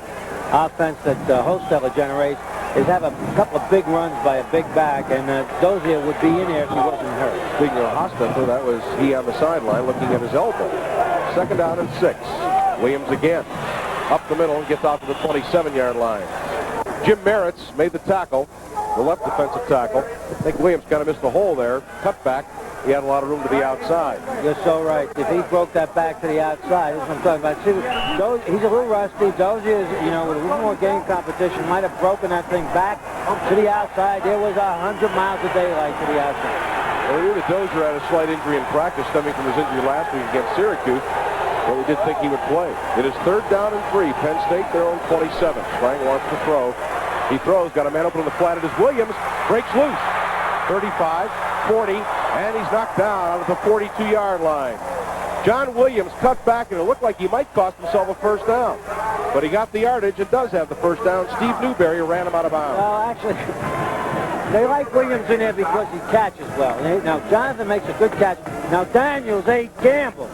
offense that Hostetler generates is have a couple of big runs by a big back, and Dozier would be in there if he wasn't hurt. Speaking of Hostetler, that was he on the sideline looking at his elbow. 2nd down and 6. Williams again. Up the middle and gets out to the 27-yard line. Jim Merritt's made the tackle, the left defensive tackle. I think Williams kind of missed the hole there. Cut back. He had a lot of room to the outside. You're so right. If he broke that back to the outside, that's what I'm talking about. See, he's a little rusty. Dozier is, you know, with a little more game competition, might have broken that thing back to the outside. There was 100 miles of daylight to the outside. Well, we knew that Dozier had a slight injury in practice stemming from his injury last week against Syracuse, but we did think he would play. It is 3rd down and 3. Penn State, their own 27. Strang wants to throw. He throws, got a man open on the flat. It is Williams, breaks loose. 35, 40, and he's knocked down out of the 42-yard line. John Williams cut back, and it looked like he might cost himself a 1st down. But he got the yardage and does have the 1st down. Steve Newberry ran him out of bounds. Well, actually, they like Williams in there because he catches well. Now, Jonathan makes a good catch. Now, Daniels ain't gamble.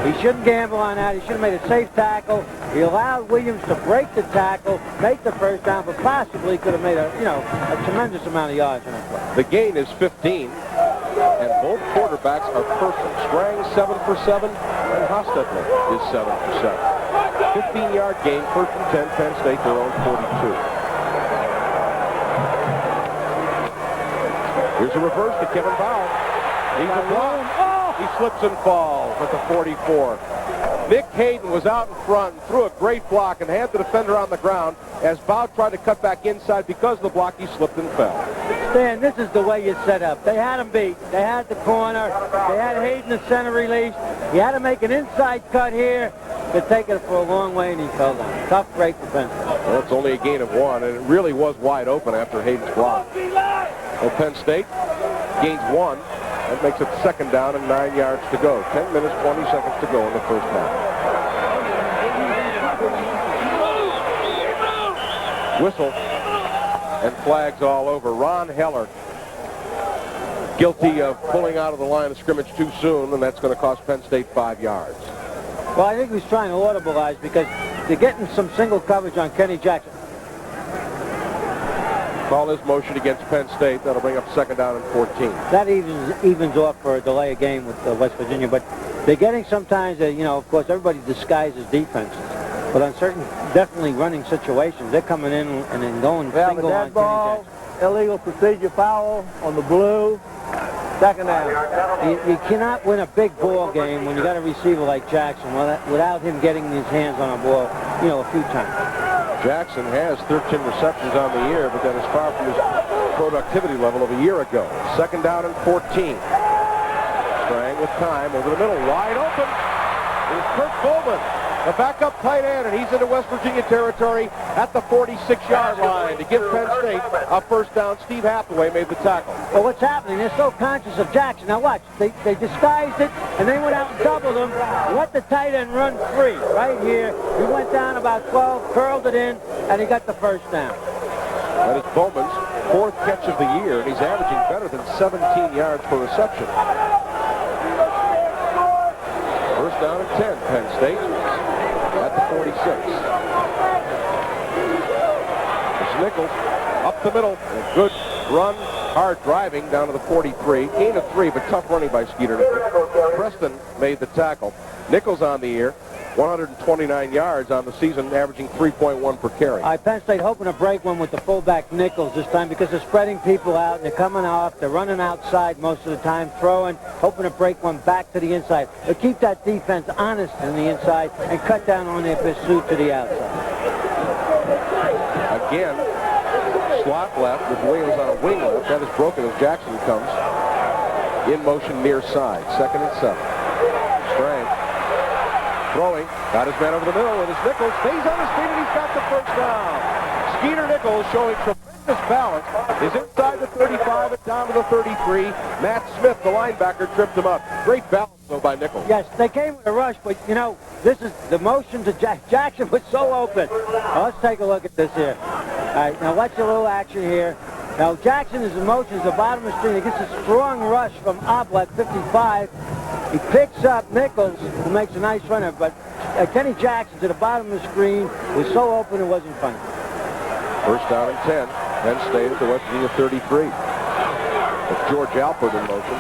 He shouldn't gamble on that. He should have made a safe tackle. He allowed Williams to break the tackle, make the 1st down, but possibly could have made a tremendous amount of yards on that play. The gain is 15, and both quarterbacks are perfect. Strang 7 for 7, and Hostetler is 7 for 7. 15-yard gain, 1st and 10. Penn State their own 42. Here's a reverse to Kevin Bow. He's a block. He slips and falls at the 44. Nick Hayden was out in front and threw a great block and had the defender on the ground. As Bow tried to cut back inside because of the block, he slipped and fell. Stan, this is the way you set up. They had him beat. They had the corner. They had Hayden the center release. He had to make an inside cut here to take it for a long way, and he fell down. Tough break defense. Well, it's only a gain of 1, and it really was wide open after Hayden's block. Well, Penn State gains 1. That makes it 2nd down and 9 yards to go. 10 minutes, 20 seconds to go in the 1st half. Whistle and flags all over. Ron Heller guilty of pulling out of the line of scrimmage too soon, and that's going to cost Penn State 5 yards. Well, I think he's trying to audibilize because they're getting some single coverage on Kenny Jackson. Call this motion against Penn State. That'll bring up 2nd down and 14. That evens off for a delay of game with West Virginia, but they're getting sometimes, of course, everybody disguises defenses. But on certain, definitely running situations, they're coming in and then going single on Kenny Jackson. Illegal procedure foul on the blue. 2nd down. You cannot win a big ball game when you got a receiver like Jackson without him getting his hands on a ball, a few times. Jackson has 13 receptions on the year, but that is far from his productivity level of a year ago. 2nd down and 14. Strang with time over the middle, wide open. It's Kurt Bowman, the backup tight end, and he's into West Virginia territory at the 46-yard line to give Penn State a 1st down. Steve Hathaway made the tackle. Well, what's happening? They're so conscious of Jackson. Now watch, they disguised it, and they went out and doubled him. Let the tight end run free right here. He went down about 12, curled it in, and he got the 1st down. That is Bowman's 4th catch of the year, and he's averaging better than 17 yards per reception. 1st down and 10, Penn State at the 46. It's Nichols up the middle. Good Run, hard driving down to the 43. Gain of 3, but tough running by Skeeter Nichols. Preston made the tackle. Nichols on the year, 129 yards on the season, averaging 3.1 per carry. Penn State hoping to break one with the fullback Nichols this time because they're spreading people out and they're coming off. They're running outside most of the time, throwing, hoping to break one back to the inside. They'll keep that defense honest in the inside and cut down on their pursuit to the outside. Again, slot left with Williams on a wing left. That is broken as Jackson comes in motion near side. 2nd and 7. Strang throwing, got his man over the middle, and his Nichols stays on his feet, and he's got the first down. Skeeter Nichols showing tremendous balance, is inside the 35 and down to the 33. Matt Smith, the linebacker, tripped him up. Great balance, though, by Nichols. Yes, they came with a rush, but, you know, this is the motion to Jackson was so open. Now, let's take a look at this here. All right, now watch a little action here. Now, Jackson is in motion to the bottom of the screen. He gets a strong rush from Oblak, 55. He picks up Nichols, who makes a nice runner, but Kenny Jackson to the bottom of the screen was so open it wasn't funny. First down and 10. Penn State at the West Virginia 33. With George Alford in motion.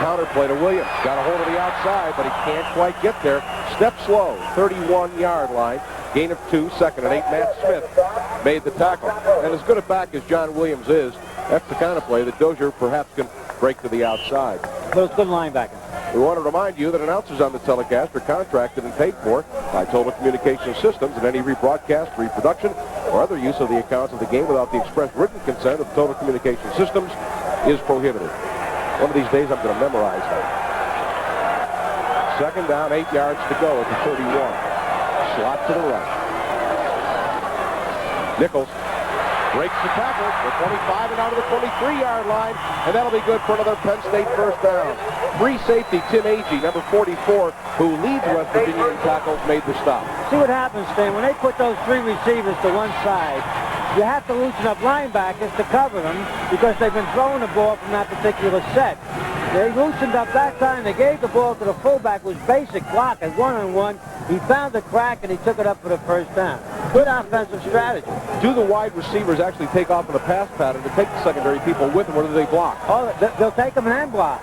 Counter play to Williams. Got a hold of the outside, but he can't quite get there. Step slow, 31-yard line. Gain of 2, 2nd and 8. Matt Smith made the tackle. And as good a back as John Williams is, that's the kind of play that Dozier perhaps can break to the outside. But it's good linebacking. We want to remind you that announcers on the telecast are contracted and paid for by Total Communication Systems, and any rebroadcast, reproduction, or other use of the accounts of the game without the express written consent of Total Communication Systems is prohibited. One of these days I'm going to memorize that. 2nd down, 8 yards to go at the 31. Slot to the right. Nichols breaks the tackle, the 25 and out of the 23-yard line, and that'll be good for another Penn State first down. Free safety Tim Agee, number 44, who leads West Virginia in tackles, made the stop. See what happens, Stan, when they put those 3 receivers to one side, you have to loosen up linebackers to cover them because they've been throwing the ball from that particular set. They loosened up that time. They gave the ball to the fullback, was basic block at one-on-one. He found the crack, and he took it up for the first down. Good offensive strategy. Do the wide receivers actually take off in the pass pattern to take the secondary people with them, or do they block? Oh, they'll take them and block.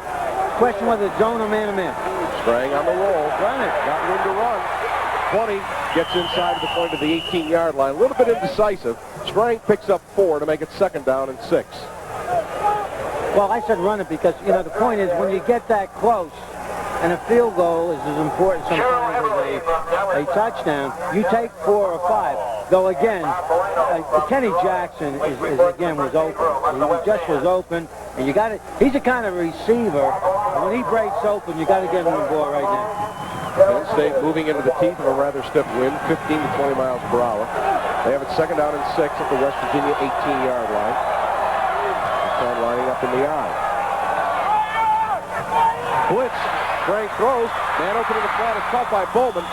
Question whether it's zone or man-to-man. Strang on the roll. Run it. Got room to run. 20 gets inside the point of the 18-yard line. A little bit indecisive. Strang picks up 4 to make it 2nd down and 6. Well, I said run it because, you know, the point is when you get that close, and a field goal is as important sometimes as a touchdown, you take 4 or 5. Though again, Kenny Jackson again was open. He just was open, and you got it. He's the kind of receiver. When he breaks open, you got to get him the ball right now. Penn State moving into the teeth of a rather stiff wind, 15 to 20 miles per hour. They have it 2nd down and 6 at the West Virginia 18-yard line. Time lining up in the eye. Blitz. Strang throws. Man open in the flat is caught by Bowman,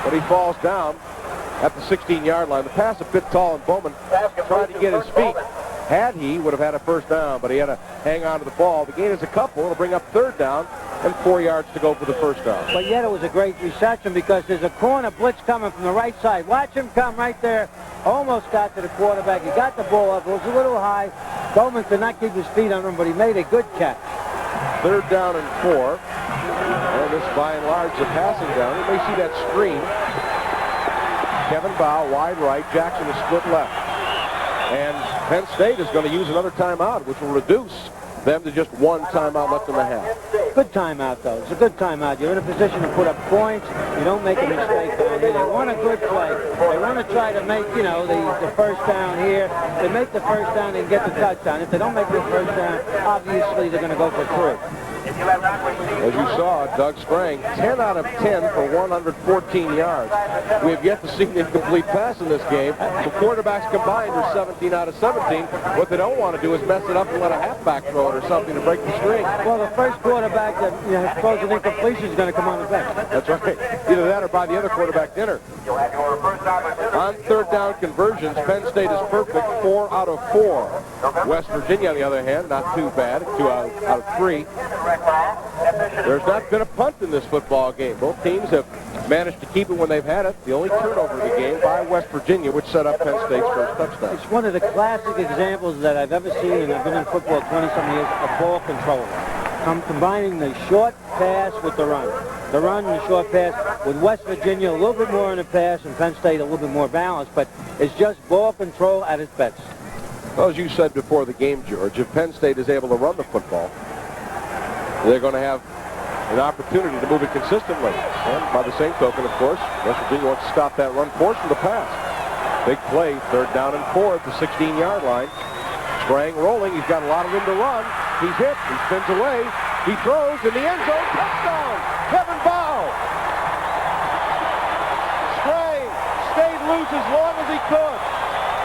but he falls down at the 16-yard line. The pass a bit tall, and Bowman tried to get his feet. Had he, would have had a first down, but he had to hang on to the ball. The gain is a couple. It'll bring up 3rd down and 4 yards to go for the first down. But yet it was a great reception because there's a corner blitz coming from the right side. Watch him come right there. Almost got to the quarterback. He got the ball up. It was a little high. Bowman could not keep his feet on him, but he made a good catch. 3rd down and 4. And this, by and large, the passing down. You may see that screen. Kevin Bow, wide right. Jackson is split left. And Penn State is going to use another timeout, which will reduce them to just 1 timeout left in the half. Good timeout, though. It's a good timeout. You're in a position to put up points. You don't make a mistake down here. They want a good play. They want to try to make, you know, the first down here. They make the first down and get the touchdown. If they don't make the first down, obviously they're going to go for 3. As you saw, Doug Strang, 10 out of 10 for 114 yards. We have yet to see an incomplete pass in this game. The quarterbacks combined are 17 out of 17. What they don't want to do is mess it up and let a halfback throw it or something to break the string. Well, the first quarterback that throws an incompletion is going to come on the bench. That's right. Either that or buy the other quarterback dinner. On 3rd down conversions, Penn State is perfect, 4 out of 4. West Virginia, on the other hand, not too bad, 2 out of 3. There's not been a punt in this football game. Both teams have managed to keep it when they've had it. The only turnover of the game by West Virginia, which set up Penn State's first touchdown. It's one of the classic examples that I've ever seen, and I've been in football 20-some years, of ball control. Combining the short pass with the run. The run and the short pass, with West Virginia a little bit more in the pass and Penn State a little bit more balanced, but it's just ball control at its best. Well, as you said before the game, George, if Penn State is able to run the football, they're going to have an opportunity to move it consistently. And by the same token, of course, West Virginia wants to stop that run portion of the pass. Big play, 3rd down and 4 at the 16-yard line. Strang rolling. He's got a lot of room to run. He's hit. He spins away. He throws in the end zone. Touchdown! Kevin Bow! Strang stayed loose as long as he could.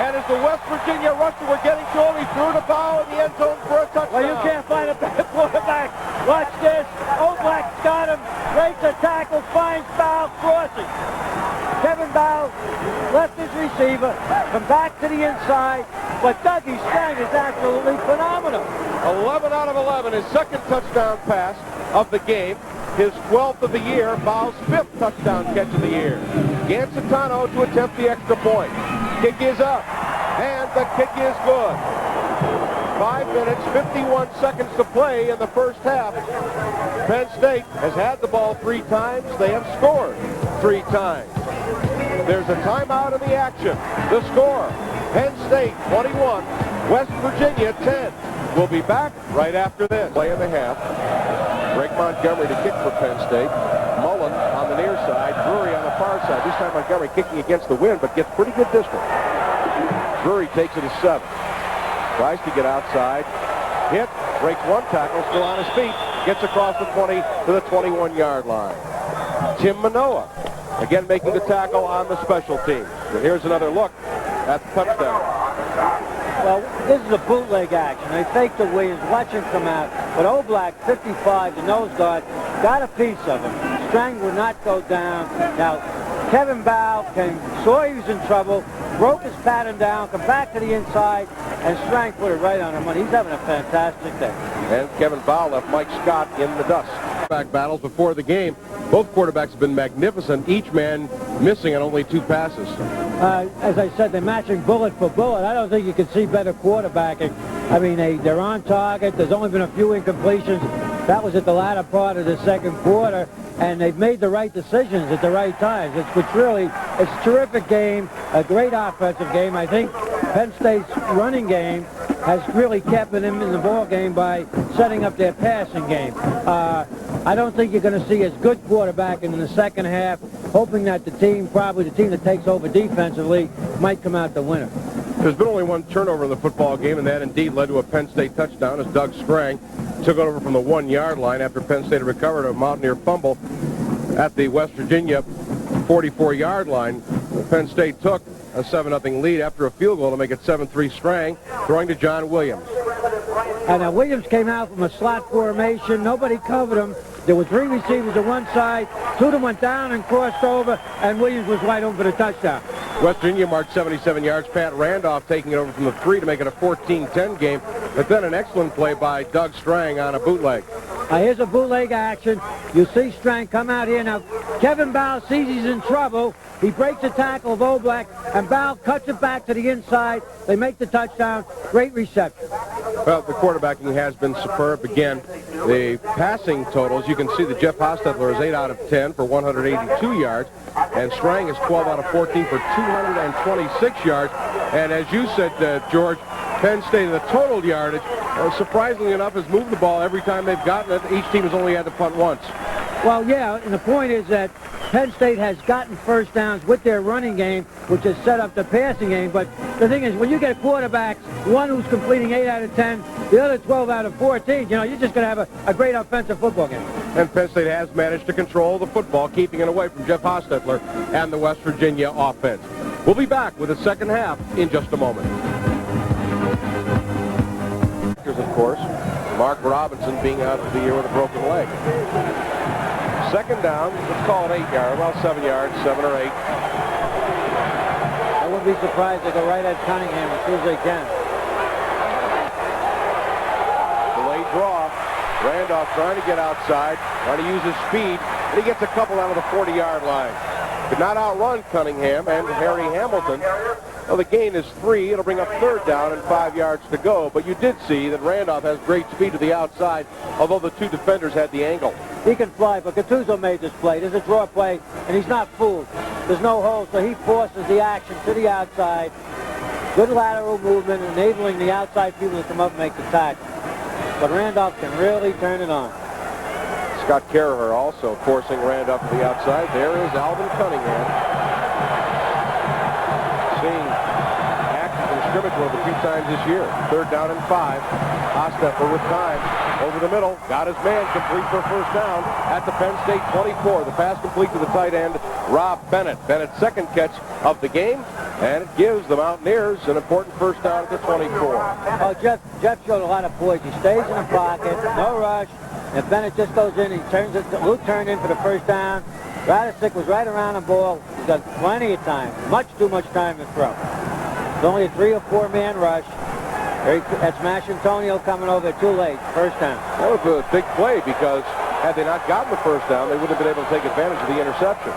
And as the West Virginia rusher were getting to him, he threw the ball in the end zone for a touchdown. Well, you can't find a better quarterback. Watch this. Oblak's got him. Breaks the tackle. Finds Bow crossing. Kevin Bow left his receiver. Come back to the inside. But Dougie Strang is absolutely phenomenal. 11 out of 11. His second touchdown pass of the game. His 12th of the year. Bow's 5th touchdown catch of the year. Gancitano to attempt the extra point. Kick is up. And the kick is good. 5 minutes, 51 seconds to play in the first half. Penn State has had the ball 3 times. They have scored 3 times. There's a timeout in the action. The score, Penn State 21, West Virginia 10. We'll be back right after this. Play in the half. Greg Montgomery to kick for Penn State. Mullen on the near side. Drury on the far side. This time Montgomery kicking against the wind, but gets pretty good distance. Drury takes it to 7. Tries to get outside. Hit. Breaks 1 tackle. Still on his feet. Gets across the 20 to the 21-yard line. Tim Manoa again making the tackle on the special teams. So here's another look at the touchdown. Well, this is a bootleg action. They faked to Williams. Watch him come out. But Oblak, 55, the nose guard, got a piece of him. Strang would not go down. Now, Kevin Bow saw he was in trouble, broke his pattern down, come back to the inside, and Strang put it right on him. He's having a fantastic day. And Kevin Bow left Mike Scott in the dust. Back battles before the game. Both quarterbacks have been magnificent, each man missing on only 2 passes. As I said, they're matching bullet for bullet. I don't think you can see better quarterbacking. I mean, they're on target. There's only been a few incompletions. That was at the latter part of the second quarter, and they've made the right decisions at the right times. It's a terrific game, a great offensive game. I think Penn State's running game has really kept them in the ball game by setting up their passing game. I don't think you're going to see as good quarterbacking in the second half, hoping that the team that takes over defensively might come out the winner. There's been only 1 turnover in the football game, and that indeed led to a Penn State touchdown as Doug Strang took it over from the 1-yard line after Penn State had recovered a Mountaineer fumble at the West Virginia 44-yard line. Penn State took a 7-0 lead after a field goal to make it 7-3. Strang throwing to John Williams. And Williams came out from a slot formation. Nobody covered him. There were 3 receivers on one side. 2 of them went down and crossed over, and Williams was wide open for the touchdown. West Virginia marched 77 yards. Pat Randolph taking it over from the 3 to make it a 14-10 game. But then an excellent play by Doug Strang on a bootleg. Here's a bootleg action. You see Strang come out here. Now, Kevin Bow sees he's in trouble. He breaks the tackle of Oblak, and Bow cuts it back to the inside. They make the touchdown. Great reception. Well, the quarterbacking has been superb. Again, the passing totals, you can see that Jeff Hostetler is 8 out of 10 for 182 yards, and Strang is 12 out of 14 for 226 yards. And as you said, George, Penn State in the total yardage, surprisingly enough, has moved the ball every time they've gotten it. Each team has only had to punt once. Well, yeah, and the point is that Penn State has gotten first downs with their running game, which has set up the passing game. But the thing is, when you get quarterbacks, one who's completing 8 out of 10, the other 12 out of 14, you're just going to have a great offensive football game. And Penn State has managed to control the football, keeping it away from Jeff Hostetler and the West Virginia offense. We'll be back with the second half in just a moment. Of course, Mark Robinson being out of the year with a broken leg. Second down, let's call it 8 yards, well 7 yards, 7 or 8. I wouldn't be surprised they go right at Cunningham as soon as they can. Delayed draw. Randolph trying to get outside, trying to use his speed. and he gets a couple out of the 40-yard line. Could not outrun Cunningham and Harry Hamilton. Well, the gain is 3. It'll bring up 3rd down and 5 yards to go. But you did see that Randolph has great speed to the outside, although the 2 defenders had the angle. He can fly, but Gattuso made this play. There's a draw play, and he's not fooled. There's no hole, so he forces the action to the outside. Good lateral movement, enabling the outside people to come up and make the tackle. But Randolph can really turn it on. Scott Carraher also forcing Randolph to the outside. There is Alvin Cunningham. Seeing action from scrimmage a few times this year. 3rd down and 5. Hostetler with time. Over the middle. Got his man complete for 1st down at the Penn State 24. The pass complete to the tight end, Rob Bennett. Bennett's 2nd catch of the game. And it gives the Mountaineers an important 1st down at the 24. Oh, Jeff showed a lot of poise. He stays in the pocket. No rush. If Bennett just goes in, he turns it. Luke turned in for the 1st down. Radicic was right around the ball. He's got plenty of time. Much too much time to throw. It's only a 3 or 4 man rush. That's Mash Antonio coming over too late. 1st down. That was a big play because had they not gotten the 1st down, they wouldn't have been able to take advantage of the interception.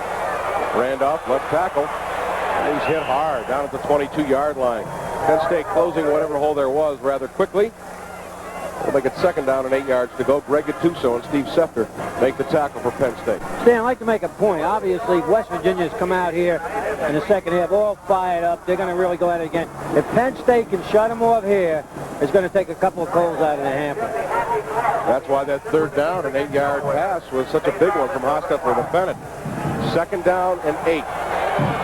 Randolph, left tackle. And he's hit hard down at the 22-yard line. Penn State closing whatever hole there was rather quickly. They'll make it 2nd down and 8 yards to go. Greg Gattuso and Steve Schefter make the tackle for Penn State. Stan, I'd like to make a point. Obviously, West Virginia's come out here in the 2nd half all fired up. They're going to really go at it again. If Penn State can shut them off here, it's going to take a couple of goals out of the hamper. That's why that 3rd down and 8-yard pass was such a big one from Hostetler to Bennett. 2nd down and 8.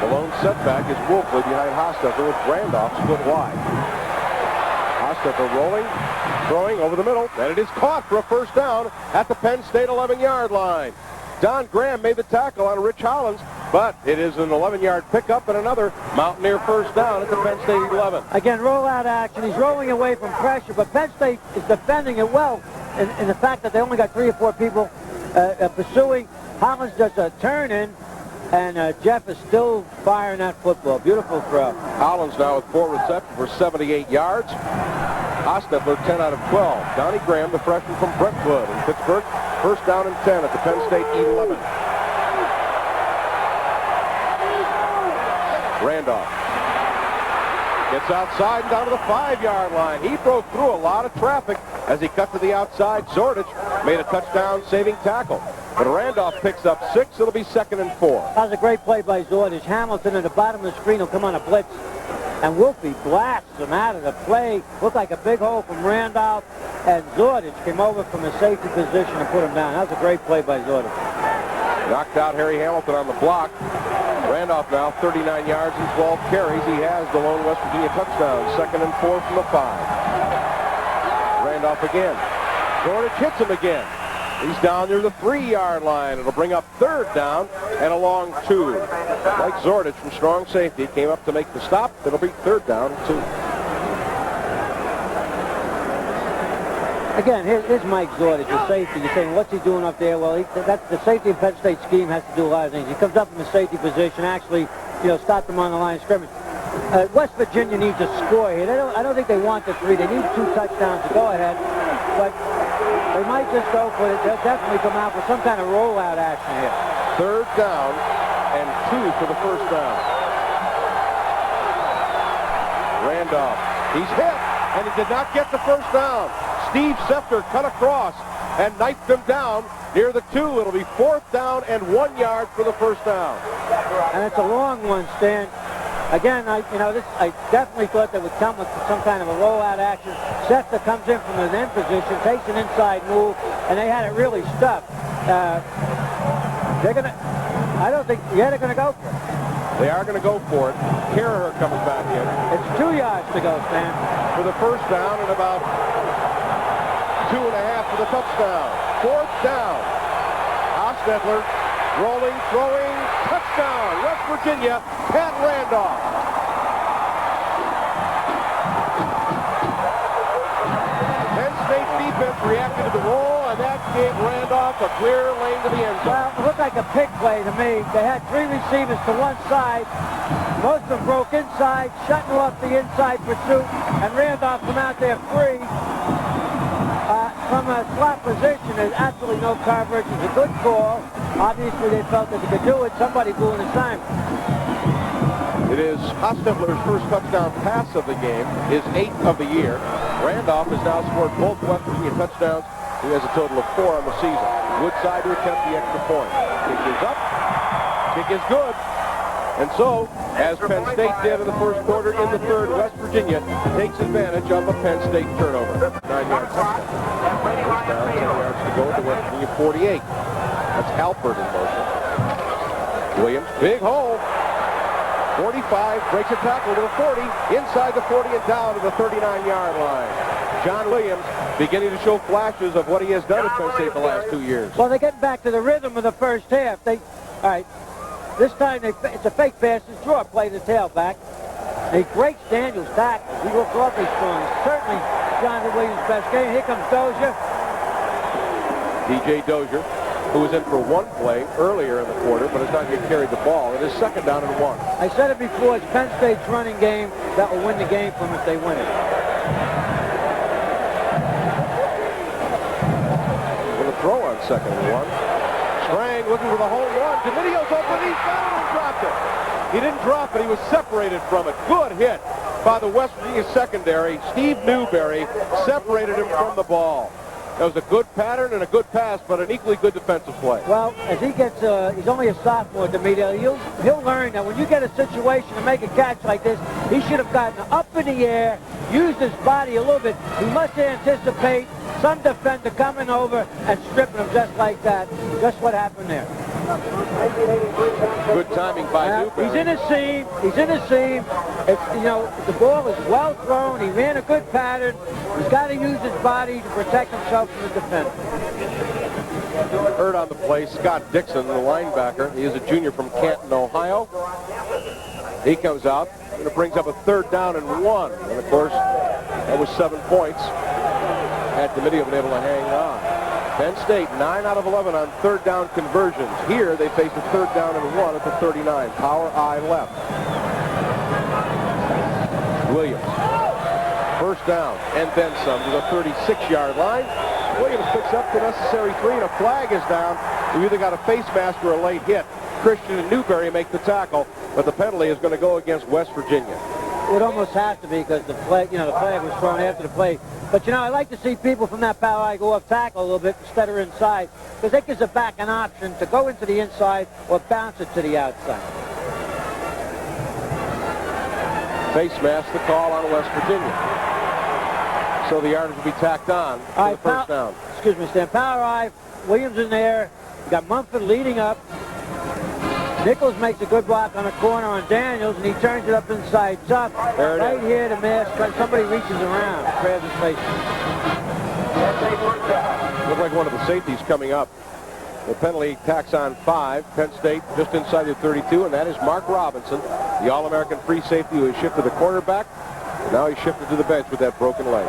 The lone setback is Wolfley behind Hostetler with Randolph split wide. Hostetler rolling, throwing over the middle, and it is caught for a 1st down at the Penn State 11-yard line. Don Graham made the tackle on Rich Hollins, but it is an 11-yard pickup and another Mountaineer 1st down at the Penn State 11. Again, rollout action. He's rolling away from pressure, but Penn State is defending it well in the fact that they only got 3 or 4 people pursuing. Hollins does a turn in, and Jeff is still firing that football. Beautiful throw. Hollins now with 4 receptions for 78 yards. Hostetler 10 out of 12. Donnie Graham, the freshman from Brentwood in Pittsburgh, 1st down and 10 at the Penn State 11. Randolph gets outside and down to the 5-yard line. He broke through a lot of traffic as he cut to the outside. Zordich made a touchdown-saving tackle. But Randolph picks up 6. It'll be 2nd and 4. That was a great play by Zordich. Hamilton at the bottom of the screen will come on a blitz. And Wolfie blasts him out of the play. Looked like a big hole from Randolph. And Zordich came over from a safety position and put him down. That was a great play by Zordich. Knocked out Harry Hamilton on the block. Randolph now 39 yards and 12 carries. He has the lone West Virginia touchdown. 2nd and 4 from the 5. Randolph again. Zordich hits him again. He's down near the 3-yard line. It'll bring up 3rd down and a long 2. Like Zordich from strong safety came up to make the stop. It'll be 3rd down and 2. Again, here's Mike Zordich, the safety. You're saying, what's he doing up there? Well, that's the safety in Penn State scheme has to do a lot of things. He comes up in the safety position, actually, stop them on the line of scrimmage. West Virginia needs a score here. I don't think they want the 3. They need 2 touchdowns to go ahead. But they might just go for it. They'll definitely come out with some kind of rollout action here. 3rd down and 2 for the 1st down. Randolph, he's hit, and he did not get the 1st down. Steve Schefter cut across and knifed him down near the 2. It'll be 4th down and 1 yard for the 1st down. And it's a long one, Stan. Again, I definitely thought they would come with some kind of a rollout action. Schefter comes in from an end position, takes an inside move, and they had it really stuffed. They're gonna go for it. They are going to go for it. Carraher comes back in. It's 2 yards to go, Stan. For the 1st down and about 2.5 for the touchdown. 4th down. Hostetler rolling, throwing, touchdown. West Virginia, Pat Randolph. Penn State defense reacted to the roll, and that gave Randolph a clear lane to the end zone. Well, it looked like a pick play to me. They had 3 receivers to one side. Most of them broke inside, shutting off the inside pursuit, and Randolph come out there free. From a slot position, there's absolutely no coverage. It's a good call. Obviously, they felt that they could do it. Somebody blew an assignment. It is Hostetler's first touchdown pass of the game, his 8th of the year. Randolph has now scored both West Virginia touchdowns. He has a total of 4 on the season. Woodside to attempt the extra point. Kick is up. Kick is good. And so, as Penn State did in the first quarter, in the third, West Virginia takes advantage of a Penn State turnover. 9-yard touchdown. First down, 10 yards to go at the West Virginia 48. That's Alford in motion. Williams, big hole. 45, breaks a tackle to the 40, inside the 40 and down to the 39-yard line. John Williams beginning to show flashes of what he has done at Penn State the last 2 years. Well, they get back to the rhythm of the first half. All right, this time it's a fake pass. It's draw play to tailback. He breaks Daniels' tackle. He looks awfully strong. Certainly John Williams' best game. Here comes Dozier. DJ Dozier, who was in for one play earlier in the quarter, but has not yet carried the ball. It is 2nd down and 1. I said it before, it's Penn State's running game that will win the game for them if they win it. With a throw on 2nd and 1. Strang looking for the home run. Domidio's open. He found it and dropped it. He didn't drop it. He was separated from it. Good hit by the West Virginia secondary. Steve Newberry separated him from the ball. That was a good pattern and a good pass, but an equally good defensive play. Well, as he gets, he's only a sophomore, Demedio. He'll learn that when you get a situation to make a catch like this, he should have gotten up in the air, used his body a little bit. He must anticipate some defender coming over and stripping him just like that. Just what happened there. Good timing by Newberry. He's in a seam. He's in a seam. It's, you know, the ball is well thrown. He ran a good pattern. He's got to use his body to protect himself from the defender. Heard on the play, Scott Dixon, the linebacker. He is a junior from Canton, Ohio. He comes out and it brings up a 3rd down and 1. And of course, that was 7 points. Had Domidio been able to hang on. Penn State, 9 out of 11 on 3rd down conversions. Here, they face a 3rd down and 1 at the 39. Power I left. Williams. First down, and then some to the 36-yard line. Williams picks up the necessary 3, and a flag is down. We either got a face mask or a late hit. Christian and Newberry make the tackle, but the penalty is going to go against West Virginia. It would almost have to be because the flag, the flag was thrown after the play. But, I like to see people from that power eye go up tackle a little bit instead of inside, because that gives the back an option to go into the inside or bounce it to the outside. Face mask the call on West Virginia. So the yardage will be tacked on for the first down. Excuse me, Stan. Power eye, Williams in there. You got Mumford leading up. Nichols makes a good block on the corner on Daniels, and he turns it up inside tough. Right here, the mask. Somebody reaches around, grabs his face. Looks like one of the safeties coming up. The penalty tacks on 5. Penn State just inside the 32, and that is Mark Robinson, the All-American free safety who has shifted the cornerback. And now he's shifted to the bench with that broken leg.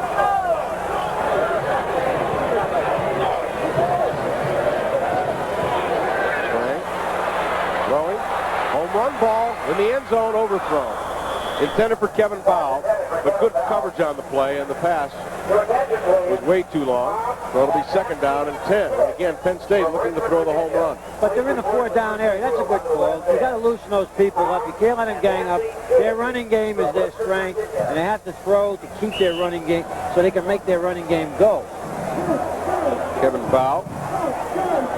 Run ball in the end zone, overthrown. Intended for Kevin Powell, but good coverage on the play, and the pass was way too long. So it'll be 2nd down and 10. And again, Penn State looking to throw the home run. But they're in the 4th down area. That's a good call. You got to loosen those people up. You can't let them gang up. Their running game is their strength, and they have to throw to keep their running game so they can make their running game go. Kevin Powell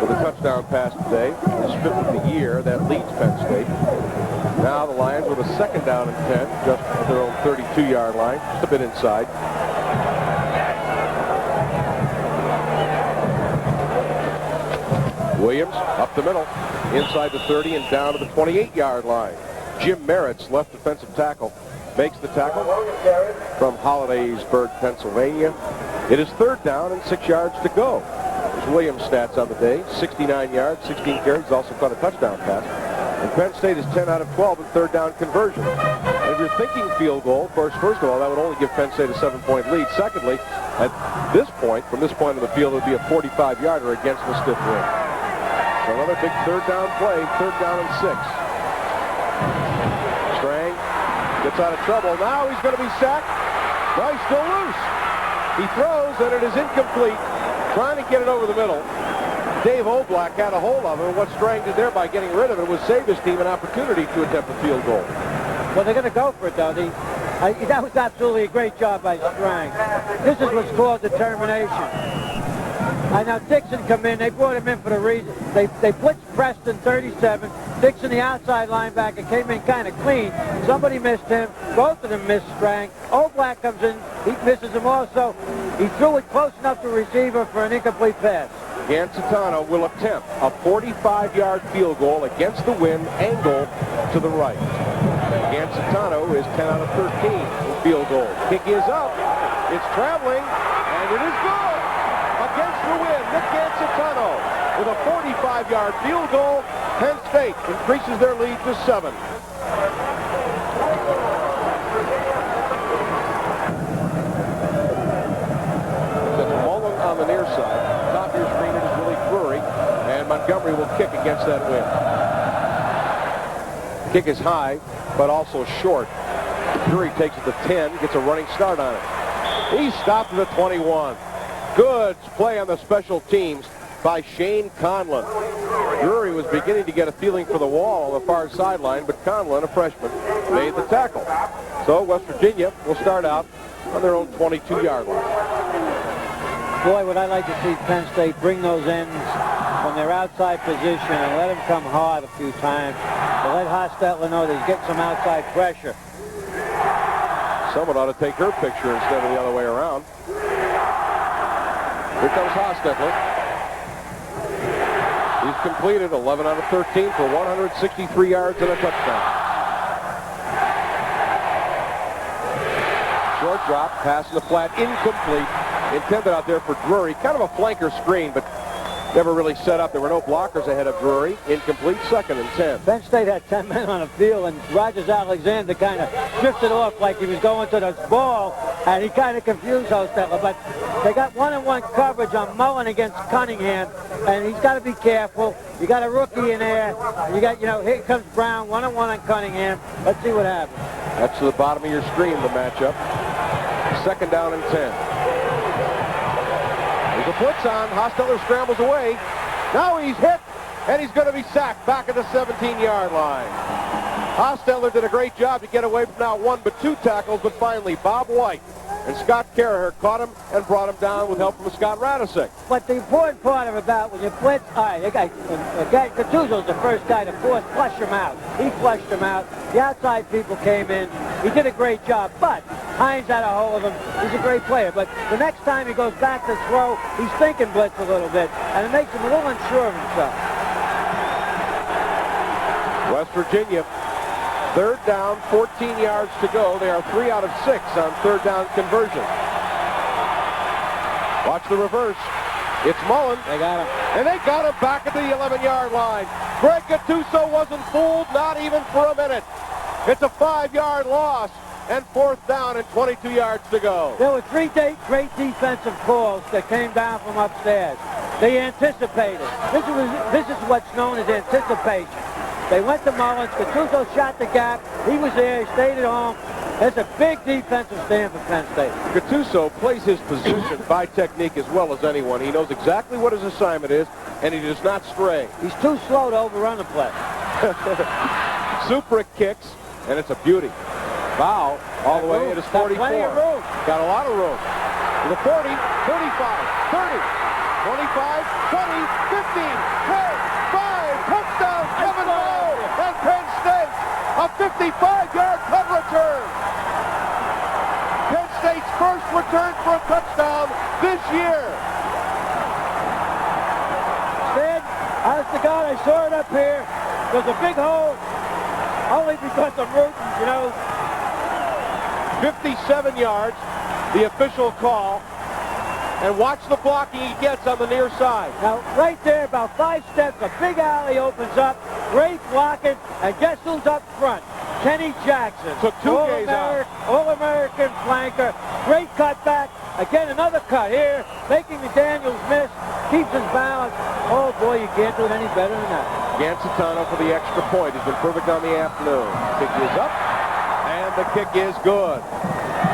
with a touchdown pass today, his 5th of the year. That leads Penn State. Now the Lions with a 2nd down and 10, just at their own 32-yard line, just a bit inside. Williams up the middle, inside the 30 and down to the 28-yard line. Jim Merritt's left defensive tackle makes the tackle from Hollidaysburg, Pennsylvania. It is 3rd down and 6 yards to go. Williams' stats on the day, 69 yards, 16 carries, also caught a touchdown pass. And Penn State is 10 out of 12 in 3rd down conversions. And if you're thinking field goal, of course, first of all, that would only give Penn State a 7-point lead. Secondly, at this point, from this point of the field, it would be a 45-yarder against the stiff wind. So another big 3rd down play, 3rd down and 6. Strang gets out of trouble. Now he's going to be sacked. No, he's still loose. He throws, and it is incomplete. Trying to get it over the middle. Dave Oblak had a hold of it, and what Strang did there by getting rid of it was save his team an opportunity to attempt a field goal. Well, they're going to go for it, though. That was absolutely a great job by Strang. This is what's called determination. Now Dixon come in. They brought him in for the reason. They blitzed Preston 37. Dixon, the outside linebacker, came in kind of clean. Somebody missed him. Both of them missed Strang. Oblak comes in. He misses him also. He threw it close enough to the receiver for an incomplete pass. Gancitano will attempt a 45-yard field goal against the wind, angle to the right. Gancitano is 10 out of 13 in field goal. Kick is up. It's traveling, and it is good. Against the wind, Nick Gancitano with a 45-yard field goal. Penn State increases their lead to 7. That's Mullen on the near side. Top of your screen is Willie Drury, and Montgomery will kick against that wind. Kick is high, but also short. Drury takes it to 10, gets a running start on it. He stopped at the 21. Good play on the special teams by Shane Conlon. Drury was beginning to get a feeling for the wall on the far sideline, but Conlon, a freshman, made the tackle. So West Virginia will start out on their own 22-yard line. Boy, would I like to see Penn State bring those ends from their outside position and let him come hard a few times to let Hostetler know that he's getting some outside pressure. Someone ought to take her picture instead of the other way around. Here comes Hostetler. He's completed 11 out of 13 for 163 yards and a touchdown. Short drop, pass in the flat, incomplete. Intended out there for Drury. Kind of a flanker screen, but never really set up. There were no blockers ahead of Drury. Incomplete, 2nd and 10. Penn State had 10 men on the field, and Rogers Alexander kind of drifted off like he was going to the ball, and he kind of confused Hostetler. But they got one-on-one coverage on Mullen against Cunningham, and he's got to be careful. You got a rookie in there. You got, here comes Brown, one-on-one on Cunningham. Let's see what happens. That's to the bottom of your screen, the matchup. 2nd down and 10. The blitz on. Hostetler scrambles away. Now he's hit, and he's going to be sacked back at the 17-yard line. Hostetler did a great job to get away from not 1 but 2 tackles, but finally Bob White and Scott Carraher caught him and brought him down with help from Scott Radisek. But the important part of about when you blitz, all right, Gattuso's the first guy to flush him out. He flushed him out. The outside people came in. He did a great job, but Hines had a hold of him. He's a great player, but the next time he goes back to throw, he's thinking blitz a little bit, and it makes him a little unsure of himself. West Virginia, 3rd down, 14 yards to go. They are 3 out of 6 on 3rd down conversion. Watch the reverse. It's Mullen. They got him. And they got him back at the 11-yard line. Greg Gattuso wasn't fooled, not even for a minute. It's a 5-yard loss, and 4th down and 22 yards to go. There were 3 great defensive calls that came down from upstairs. They anticipated. This is what's known as anticipation. They went to Mullins. Gattuso shot the gap. He was there. He stayed at home. That's a big defensive stand for Penn State. Gattuso plays his position by technique as well as anyone. He knows exactly what his assignment is, and he does not stray. He's too slow to overrun the play. Super kicks, and it's a beauty. Foul all the way. It is 44. Plenty of room. Got a lot of room. To the 40, 35, 30, 25, 20, 15, 10, 5, touchdown, Kevin Lowe, and Penn State, a 55-yard punt return. Penn State's first return for a touchdown this year. Stan, honest to God, I saw it up here. There's a big hole, only because I'm rooting, 57 yards, the official call. And watch the blocking he gets on the near side. Now, right there, about 5 steps, a big alley opens up. Great blocking, and guess who's up front? Kenny Jackson. Took 2 days out. All-American flanker. Great cutback. Again, another cut here, making the Daniels miss. Keeps his balance. Oh, boy, you can't do it any better than that. Gancitano for the extra point. He's been perfect on the afternoon. Kick is up, and the kick is good.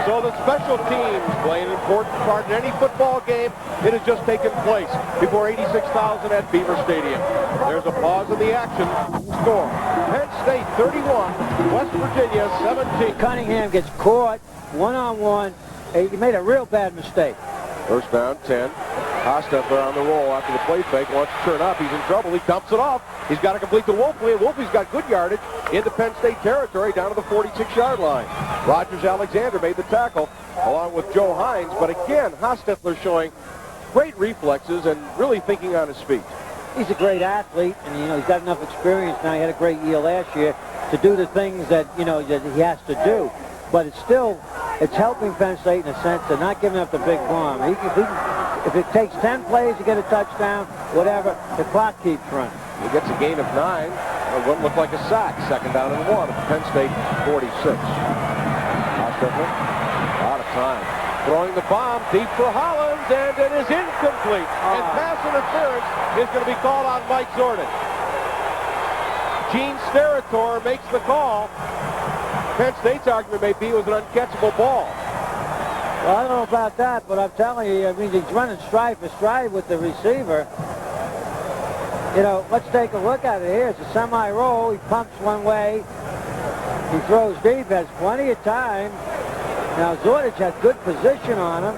So the special teams play an important part in any football game. It has just taken place before 86,000 at Beaver Stadium. There's a pause in the action. Score. Penn State 31, West Virginia 17. Cunningham gets caught one-on-one. He made a real bad mistake. First down, 10. Hostetler on the roll after the play fake. Wants to turn up. He's in trouble. He dumps it off. He's got to complete the Wolfley. And Wolfley's got good yardage into Penn State territory down to the 46-yard line. Rogers Alexander made the tackle along with Joe Hines. But again, Hostetler showing great reflexes and really thinking on his feet. He's a great athlete, and he's got enough experience now. He had a great year last year to do the things that that he has to do. But it's helping Penn State in a sense. They're not giving up the big bomb. If it takes 10 plays to get a touchdown, whatever, the clock keeps running. He gets a gain of 9. It wouldn't look like a sack. Second down and 1 at the Penn State 46. Hostetler out of time. Throwing the bomb deep for Hollins, and it is incomplete. And pass interference is going to be called on Mike Zordan. Gene Steratore makes the call. Penn State's argument may be it was an uncatchable ball. Well, I don't know about that, but I'm telling you, he's running stride for stride with the receiver. Let's take a look at it here. It's a semi-roll. He pumps one way. He throws deep, has plenty of time. Now, Zordich has good position on him.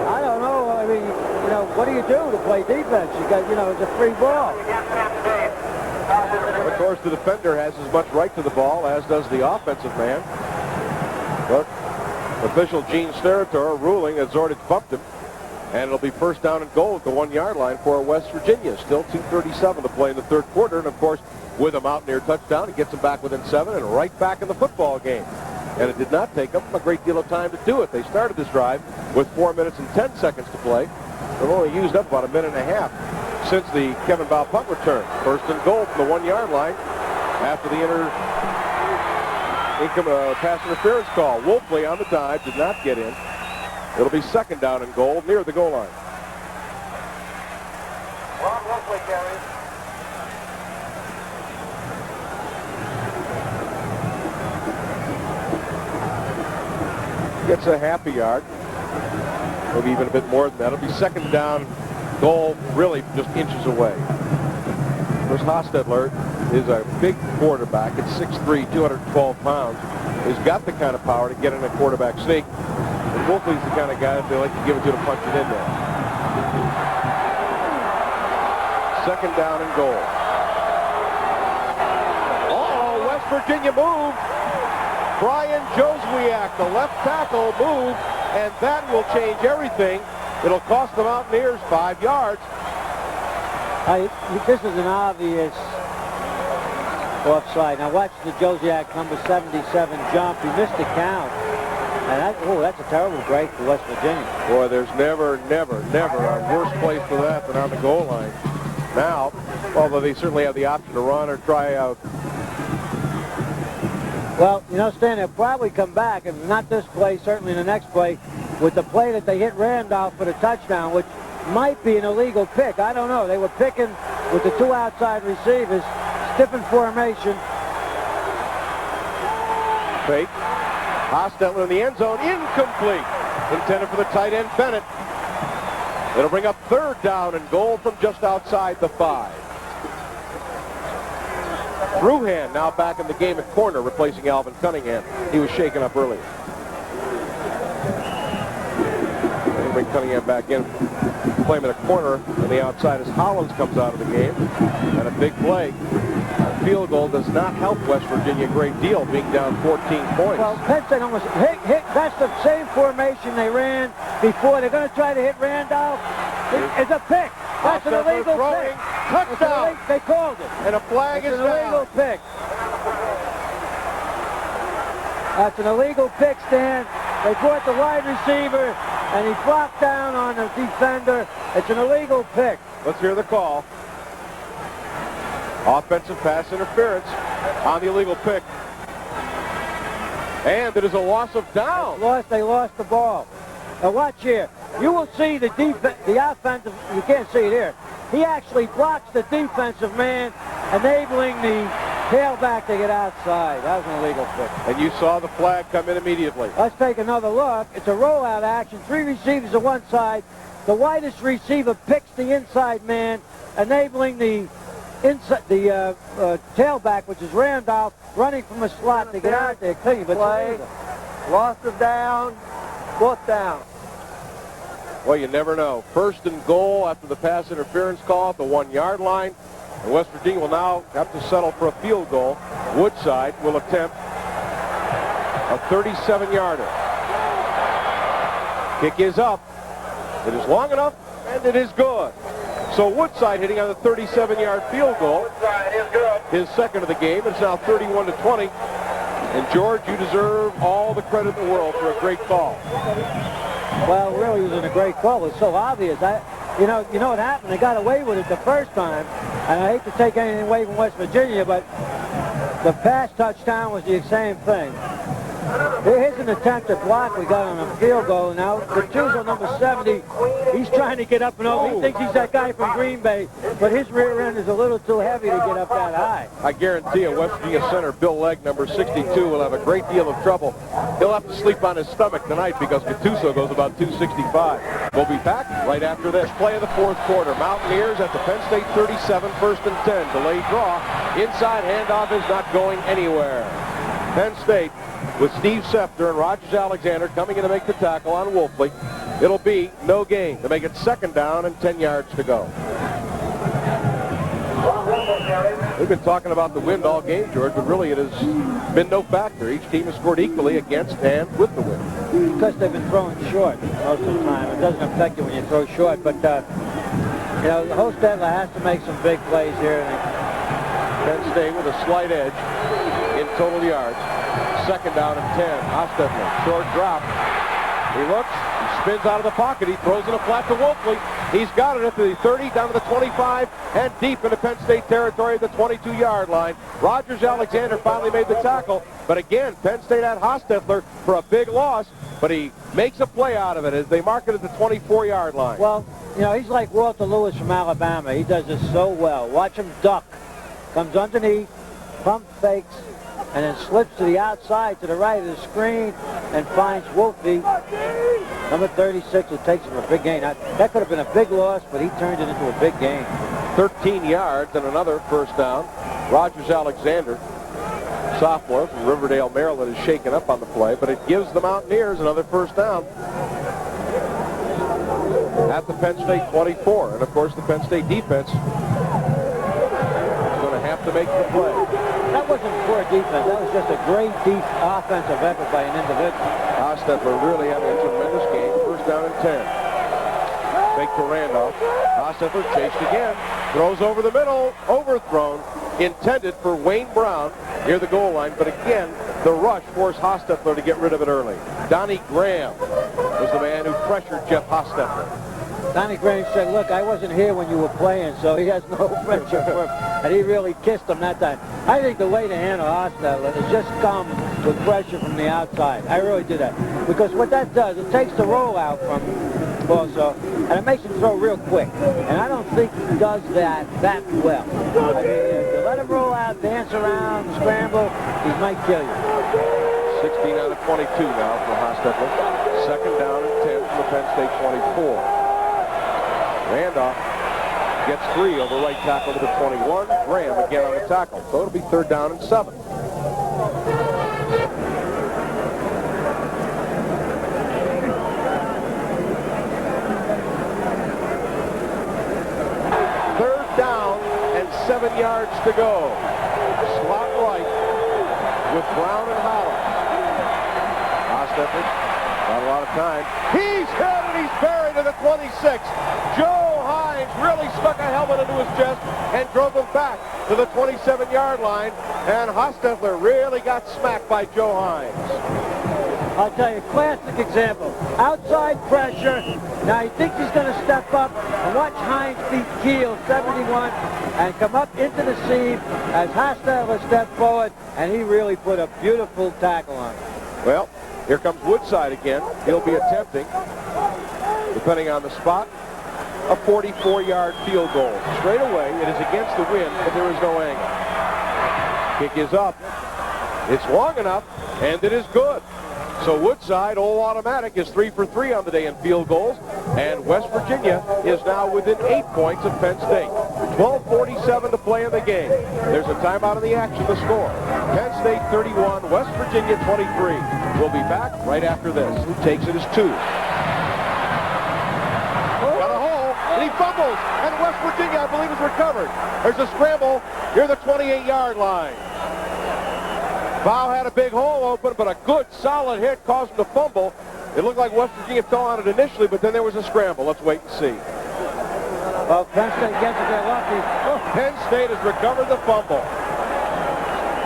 I don't know. What do you do to play defense? You got, it's a free ball. Of course, the defender has as much right to the ball as does the offensive man. But official Gene Steratore ruling that Zordich bumped him. And it'll be first down and goal at the 1-yard line for West Virginia. Still 2:37 to play in the third quarter. And, of course, with a Mountaineer touchdown, it gets them back within 7 and right back in the football game. And it did not take them a great deal of time to do it. They started this drive with 4 minutes and 10 seconds to play. They've only used up about a minute and a half since the Kevin Bow punt return. First and goal from the 1-yard line after the pass interference call. Wolfley on the dive did not get in. It'll be second down and goal near the goal line. Ron Wolfley carries. Gets a half a yard. Maybe even a bit more than that. It'll be second down goal, really just inches away. This Hostetler is a big quarterback at 6'3", 212 pounds. He's got the kind of power to get in a quarterback sneak. And Wolfley's the kind of guy that they like to give it to punch it in there. Second down and goal. Oh, West Virginia moved. Brian Joswiak, the left tackle, moved, and that will change everything. It'll cost the Mountaineers 5 yards. This is an obvious offside. Now watch the Joswiak number 77 jump. He missed the count. And that's a terrible break for West Virginia. Boy, there's never a worse place for that than on the goal line. Now, although they certainly have the option to run or try out. Well, Stan, they'll probably come back, if not this play, certainly the next play, with the play that they hit Randolph for the touchdown, which might be an illegal pick. I don't know. They were picking with the 2 outside receivers, stiffened formation. Fake. Hostetler in the end zone, incomplete. Intended for the tight end, Bennett. It'll bring up third down and goal from just outside the 5. Ruhan now back in the game at corner, replacing Alvin Cunningham. He was shaken up earlier. They bring Cunningham back in, play him in a corner on the outside as Hollins comes out of the game. And a big play. A field goal does not help West Virginia a great deal, being down 14 points. Well, Penn State almost hit. That's the same formation they ran before. They're going to try to hit Randolph. It's a pick. That's an illegal pick. Touchdown. They called it. And a flag is an illegal pick. That's an illegal pick, Stan. They brought the wide receiver, and he flopped down on the defender. It's an illegal pick. Let's hear the call. Offensive pass interference on the illegal pick. And it is a loss of down. They lost the ball. Now watch here. You will see the offensive, you can't see it here. He actually blocks the defensive man, enabling the tailback to get outside. That was an illegal pick. And you saw the flag come in immediately. Let's take another look. It's a rollout action. 3 receivers to one side. The widest receiver picks the inside man, enabling the tailback, which is Randolph, running from a slot to get out there clean. But Play. Loss of down. Foot down. Well, you never know. First and goal after the pass interference call at the 1-yard line. And West Virginia will now have to settle for a field goal. Woodside will attempt a 37-yarder. Kick is up. It is long enough, and it is good. So Woodside hitting on the 37-yard field goal. Woodside is good. His second of the game. It's now 31-20. And George, you deserve all the credit in the world for a great call. Well, really, it was a great call. It was so obvious. You know what happened? They got away with it the first time. And I hate to take anything away from West Virginia, but the pass touchdown was the same thing. Here's an attempt at block we got on a field goal. Now, Gattuso, number 70, he's trying to get up and over. He thinks he's that guy from Green Bay, but his rear end is a little too heavy to get up that high. I guarantee you, West Virginia center Bill Legg, number 62, will have a great deal of trouble. He'll have to sleep on his stomach tonight because Gattuso goes about 265. We'll be back right after this. Play of the fourth quarter. Mountaineers at the Penn State 37, 1st and 10. Delayed draw. Inside handoff is not going anywhere. Penn State with Steve Sefter and Rogers Alexander coming in to make the tackle on Wolfley. It'll be no gain to make it 2nd down and 10 yards to go. We've been talking about the wind all game, George, but really it has been no factor. Each team has scored equally against and with the wind. Because they've been throwing short most of the time. It doesn't affect you when you throw short, but you know, the Hostetler has to make some big plays here. Penn State with a slight edge in total yards. 2nd down and 10. Hostetler, short drop. He looks, he spins out of the pocket, he throws in a flat to Wolfley. He's got it at the 30, down to the 25, and deep into Penn State territory at the 22-yard line. Rogers Alexander finally made the tackle, but again, Penn State had Hostetler for a big loss, but he makes a play out of it as they mark it at the 24-yard line. Well, you know, he's like Walter Lewis from Alabama. He does this so well. Watch him duck. Comes underneath, pump fakes, and then slips to the outside, to the right of the screen, and finds Wolfie, number 36, who takes him for a big gain. That could have been a big loss, but he turned it into a big gain. 13 yards and another 1st down. Rogers Alexander, sophomore from Riverdale, Maryland, is shaken up on the play, but it gives the Mountaineers another 1st down at the Penn State 24. And, of course, the Penn State defense is going to have to make the play. That wasn't poor defense. That was just a great deep offensive effort by an individual. Hostetler really having a tremendous game. 1st down and 10. Fake to Randolph. Hostetler chased again. Throws over the middle. Overthrown. Intended for Wayne Brown near the goal line. But again, the rush forced Hostetler to get rid of it early. Donnie Graham was the man who pressured Jeff Hostetler. Donnie Graham said, look, I wasn't here when you were playing, so he has no friendship for him. And he really kissed him that time. I think the way to handle Hostetler is just come with pressure from the outside. I really do that. Because what that does, it takes the rollout from him also, and it makes him throw real quick. And I don't think he does that well. I mean, if you let him roll out, dance around, scramble, he might kill you. 16 out of 22 now for Hostetler. 2nd down and 10 from the Penn State 24. Randolph gets 3 over right tackle to the 21. Graham again on the tackle. So it'll be 3rd down and 7. Third down and 7 yards to go. Slot right with Brown and Holland. Hostetler. Not a lot of time. He's hit and he's buried to the 26. Joe Hines really stuck a helmet into his chest and drove him back to the 27-yard line. And Hostetler really got smacked by Joe Hines. I'll tell you, classic example. Outside pressure. Now he thinks he's going to step up, and watch Hines beat Keel, 71, and come up into the seam as Hostetler stepped forward, and he really put a beautiful tackle on him. Well, here comes Woodside again. He'll be attempting, depending on the spot, a 44-yard field goal. Straight away, it is against the wind, but there is no angle. Kick is up. It's long enough, and it is good. So Woodside, all automatic, is 3 for 3 on the day in field goals, and West Virginia is now within 8 points of Penn State. 12:47 to play in the game. There's a timeout in the action to score. Penn State 31, West Virginia 23. We'll be back right after this. Who takes it is 2. Got a hole, and he fumbles, and West Virginia, I believe, is recovered. There's a scramble near the 28-yard line. Bow had a big hole open, but a good, solid hit caused him to fumble. It looked like West Virginia fell on it initially, but then there was a scramble. Let's wait and see. Well, Penn State gets it there lucky. Penn State has recovered the fumble.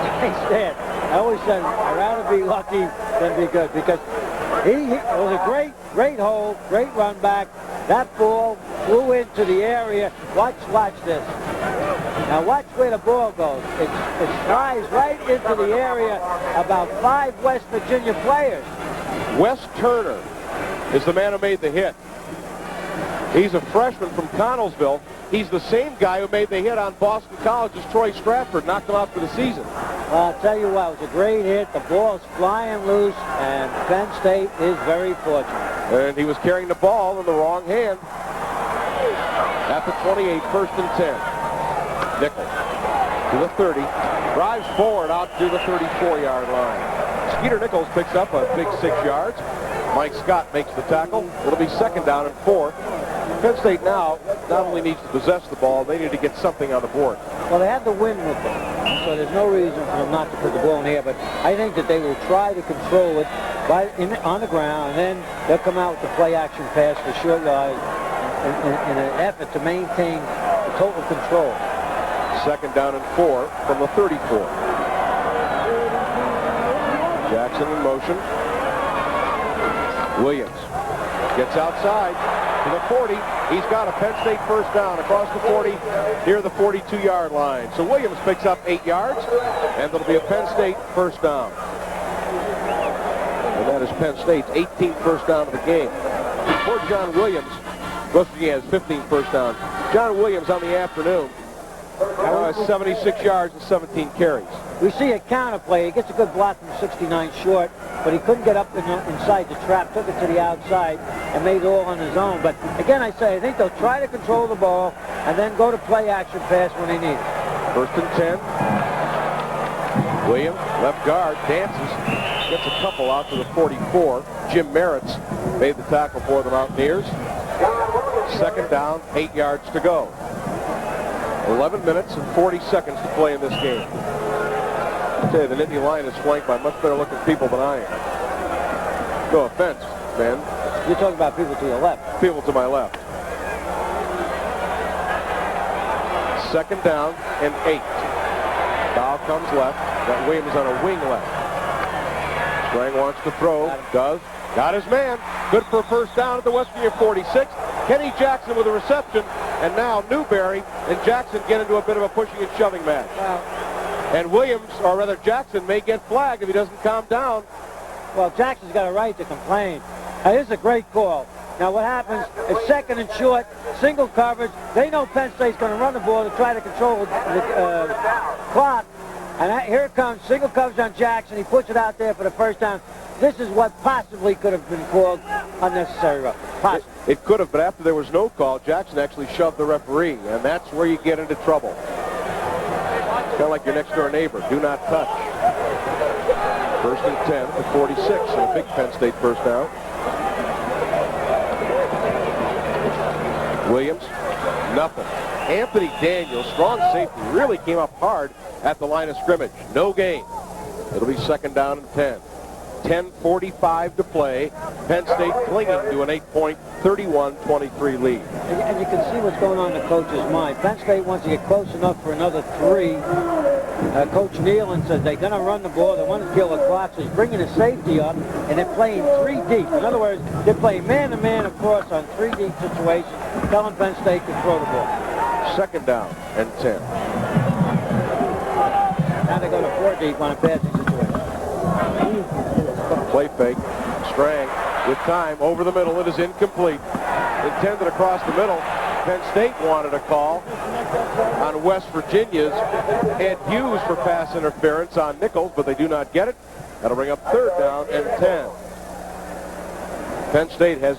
I always said I'd rather be lucky than be good, because it was a great hole, great run back. That ball flew into the area. Watch this. Now watch where the ball goes. It flies right into the area about 5 West Virginia players. Wes Turner is the man who made the hit. He's a freshman from Connellsville. He's the same guy who made the hit on Boston College's Troy Stratford, knocked him out for the season. Well, I'll tell you what, it was a great hit. The ball's flying loose, and Penn State is very fortunate. And he was carrying the ball in the wrong hand. At the 28, 1st and 10. Nichols to the 30, drives forward out to the 34-yard line. Skeeter Nichols picks up a big 6 yards. Mike Scott makes the tackle. It'll be 2nd down and 4. Penn State now not only needs to possess the ball, they need to get something on the board. Well, they had the wind with them, so there's no reason for them not to put the ball in the air, but I think that they will try to control it on the ground, and then they'll come out with the play-action pass for short yards in an effort to maintain the total control. 2nd down and 4 from the 34. Jackson in motion. Williams gets outside to the 40. He's got a Penn State 1st down across the 40 near the 42-yard line. So Williams picks up 8 yards, and it'll be a Penn State 1st down. And that is Penn State's 18th 1st down of the game. Before John Williams, West Virginia has 15 1st down. John Williams on the afternoon has 76 yards and 17 carries. We see a counter play. He gets a good block from 69 short, but he couldn't get up inside the trap, took it to the outside, and made it all on his own. But again, I say, I think they'll try to control the ball and then go to play-action pass when they need it. 1st and 10. Williams, left guard, dances, gets a couple out to the 44. Jim Merritt's made the tackle for the Mountaineers. 2nd down, 8 yards to go. 11 minutes and 40 seconds to play in this game. I'll tell you, the Nittany Lions is flanked by much better-looking people than I am. No offense, man. You're talking about people to your left. People to my left. 2nd down and 8. Foul comes left. That Williams on a wing left. Strang wants to throw. Does. Got his man. Good for a 1st down at the West Virginia 46. Kenny Jackson with a reception. And now Newberry and Jackson get into a bit of a pushing and shoving match. Wow. And Williams, or rather Jackson, may get flagged if he doesn't calm down. Well, Jackson's got a right to complain. Now, this is a great call. Now, what happens, it's 2nd and short, single coverage. They know Penn State's going to run the ball to try to control the clock. And here it comes, single coverage on Jackson. He puts it out there for the 1st down. This is what possibly could have been called unnecessary rough. Possibly. It could have, but after there was no call, Jackson actually shoved the referee, and that's where you get into trouble. Kind of like your next-door neighbor. Do not touch. 1st and 10 to 46, and a big Penn State 1st down. Williams, nothing. Anthony Daniels, strong safety, really came up hard at the line of scrimmage. No gain. It'll be 2nd down and 10. 10:45 to play. Penn State clinging to an 8-point, 31-23 lead. And you can see what's going on in the coach's mind. Penn State wants to get close enough for another 3. Coach Nealon says they're going to run the ball. They want to kill the clock. So he's bringing the safety up, and they're playing 3 deep. In other words, they're playing man-to-man, of course, on 3 deep situations, telling Penn State to throw the ball. 2nd down and 10. Now they go to 4 deep on a passing situation. Play fake. Strang with time over the middle. It is incomplete. Intended across the middle. Penn State wanted a call on West Virginia's Ed Hughes for pass interference on Nichols, but they do not get it. That'll bring up 3rd down and 10. Penn State has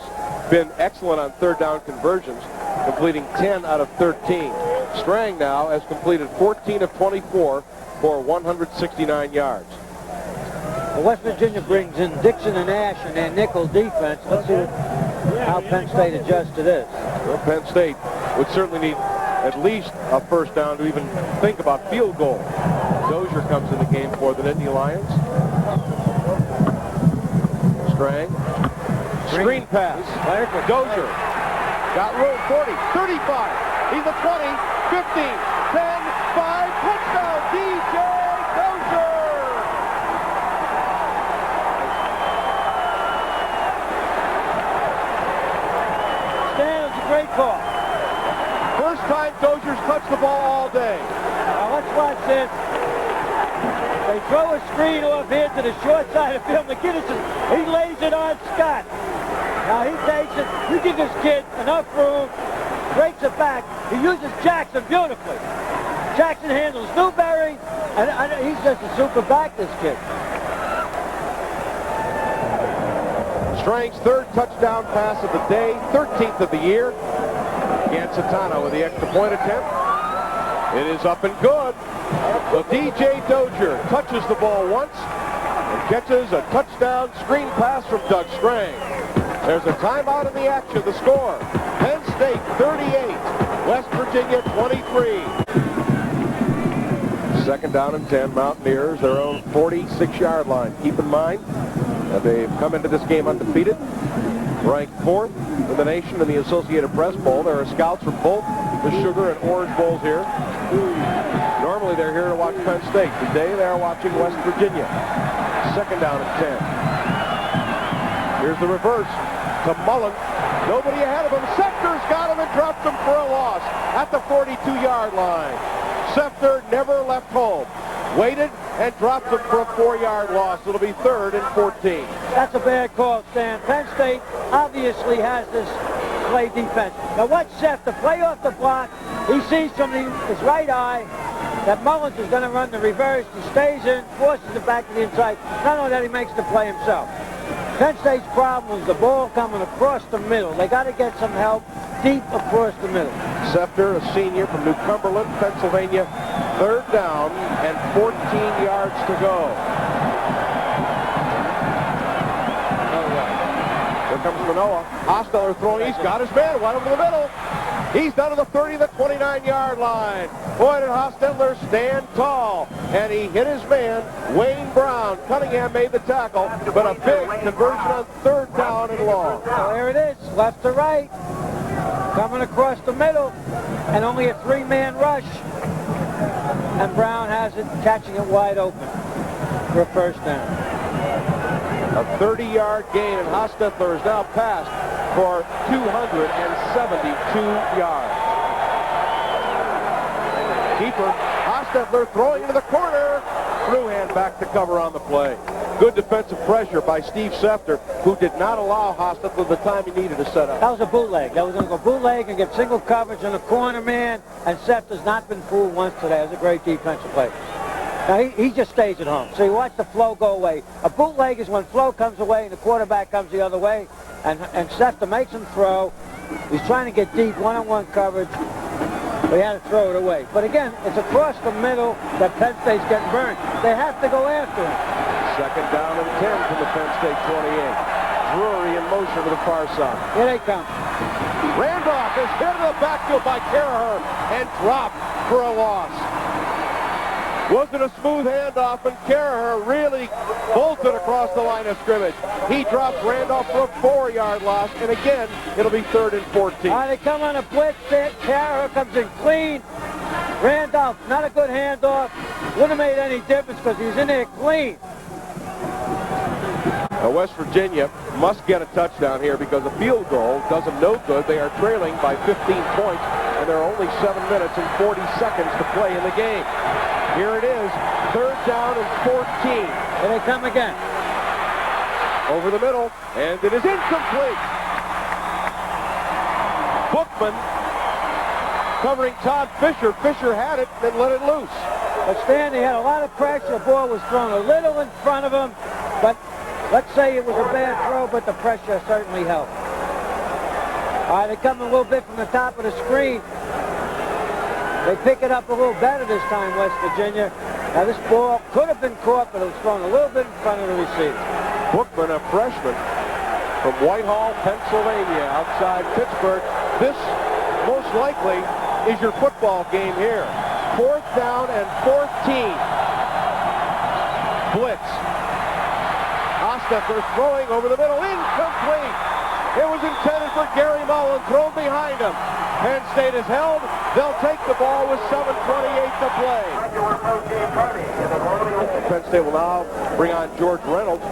been excellent on 3rd down conversions, completing 10 out of 13. Strang now has completed 14 of 24 for 169 yards. Well, West Virginia brings in Dixon and Ash in their nickel defense. Let's see how Penn State adjusts to this. Well, Penn State would certainly need at least a 1st down to even think about field goal. Dozier comes in the game for the Nittany Lions. Strang. Screen pass. Dozier. Got room. 40, 35. He's at 20, 15, 10, 5. Touchdown, DJ Dozier. Stan, it's a great call. First time Dozier's touched the ball all day. Now let's watch this. They throw a screen off here to the short side of the field. McGinnis, he lays it on Scott. Now he takes it. You give this kid enough room, breaks it back. He uses Jackson beautifully. Jackson handles Newberry, and he's just a super back, this kid. Strang's 3rd touchdown pass of the day, 13th of the year. Gansitano with the extra point attempt. It is up and good. So DJ Dozier touches the ball once and catches a touchdown screen pass from Doug Strang. There's a timeout in the action. The score, Penn State 38, West Virginia 23. 2nd down and 10, Mountaineers, their own 46-yard line. Keep in mind that they've come into this game undefeated, ranked 4th in the nation in the Associated Press Bowl. There are scouts from both the Sugar and Orange Bowls here. Normally they're here to watch Penn State. Today they are watching West Virginia. 2nd down and 10. Here's the reverse to Mullen. Nobody ahead of him. Sefter's got him and dropped him for a loss at the 42-yard line. Sefter never left home. Waited and dropped him for a 4-yard loss. It'll be 3rd and 14. That's a bad call, Stan. Penn State obviously has this play defense. Now watch Sefter play off the block. He sees from his right eye that Mullins is going to run the reverse. He stays in, forces it back to the inside. Not only that, he makes the play himself. Penn State's problem is the ball coming across the middle. They got to get some help deep across the middle. Sefter, a senior from New Cumberland, Pennsylvania. 3rd down and 14 yards to go. Here comes Manoa. Hostetler throwing. He's got his man wide over the middle. He's down to the 30, the 29-yard line. Boy, did Hostetler stand tall. And he hit his man, Wayne Brown. Cunningham made the tackle, but a big conversion on 3rd down and long. So there it is, left to right. Coming across the middle. And only a 3-man rush. And Brown has it, catching it wide open for a 1st down. A 30-yard gain, and Hostetler is now passed for 272 yards. Keeper, Hostetler throwing into the corner. Through hand back to cover on the play. Good defensive pressure by Steve Sefter, who did not allow Hostetler the time he needed to set up. That was a bootleg. That was going to go bootleg and get single coverage on the corner man, and Sefter's not been fooled once today. It was a great defensive play. Now, he just stays at home. So you watch the flow go away. A bootleg is when flow comes away and the quarterback comes the other way, and Sefter makes him throw. He's trying to get deep one-on-one coverage, but he had to throw it away. But again, it's across the middle that Penn State's getting burned. They have to go after him. 2nd down and 10 from the Penn State 28. Drury in motion to the far side. Here they come. Randolph is hit in the backfield by Caraher and dropped for a loss. Wasn't a smooth handoff, and Caraher really bolted across the line of scrimmage. He drops Randolph for a 4-yard loss, and again, it'll be 3rd and 14. They come on a blitz. Caraher comes in clean. Randolph, not a good handoff. Wouldn't have made any difference because he was in there clean. Now West Virginia must get a touchdown here because a field goal does them no good. They are trailing by 15 points, and there are only 7 minutes and 40 seconds to play in the game. Here it is, 3rd down and 14. Here they come again. Over the middle, and it is incomplete. Bookman covering Todd Fisher. Fisher had it, then let it loose. But Stan, he had a lot of pressure. The ball was thrown a little in front of him, but let's say it was a bad throw, but the pressure certainly helped. All right, they come a little bit from the top of the screen. They pick it up a little better this time, West Virginia. Now this ball could have been caught, but it was thrown a little bit in front of the receiver. Bookman, a freshman from Whitehall, Pennsylvania, outside Pittsburgh. This, most likely, is your football game here. 4th down and 14. Blitz. Hostetler throwing over the middle, incomplete. It was intended for Gary Mullen, thrown behind him. Penn State is held. They'll take the ball with 7:28 to play. Penn State will now bring on George Reynolds,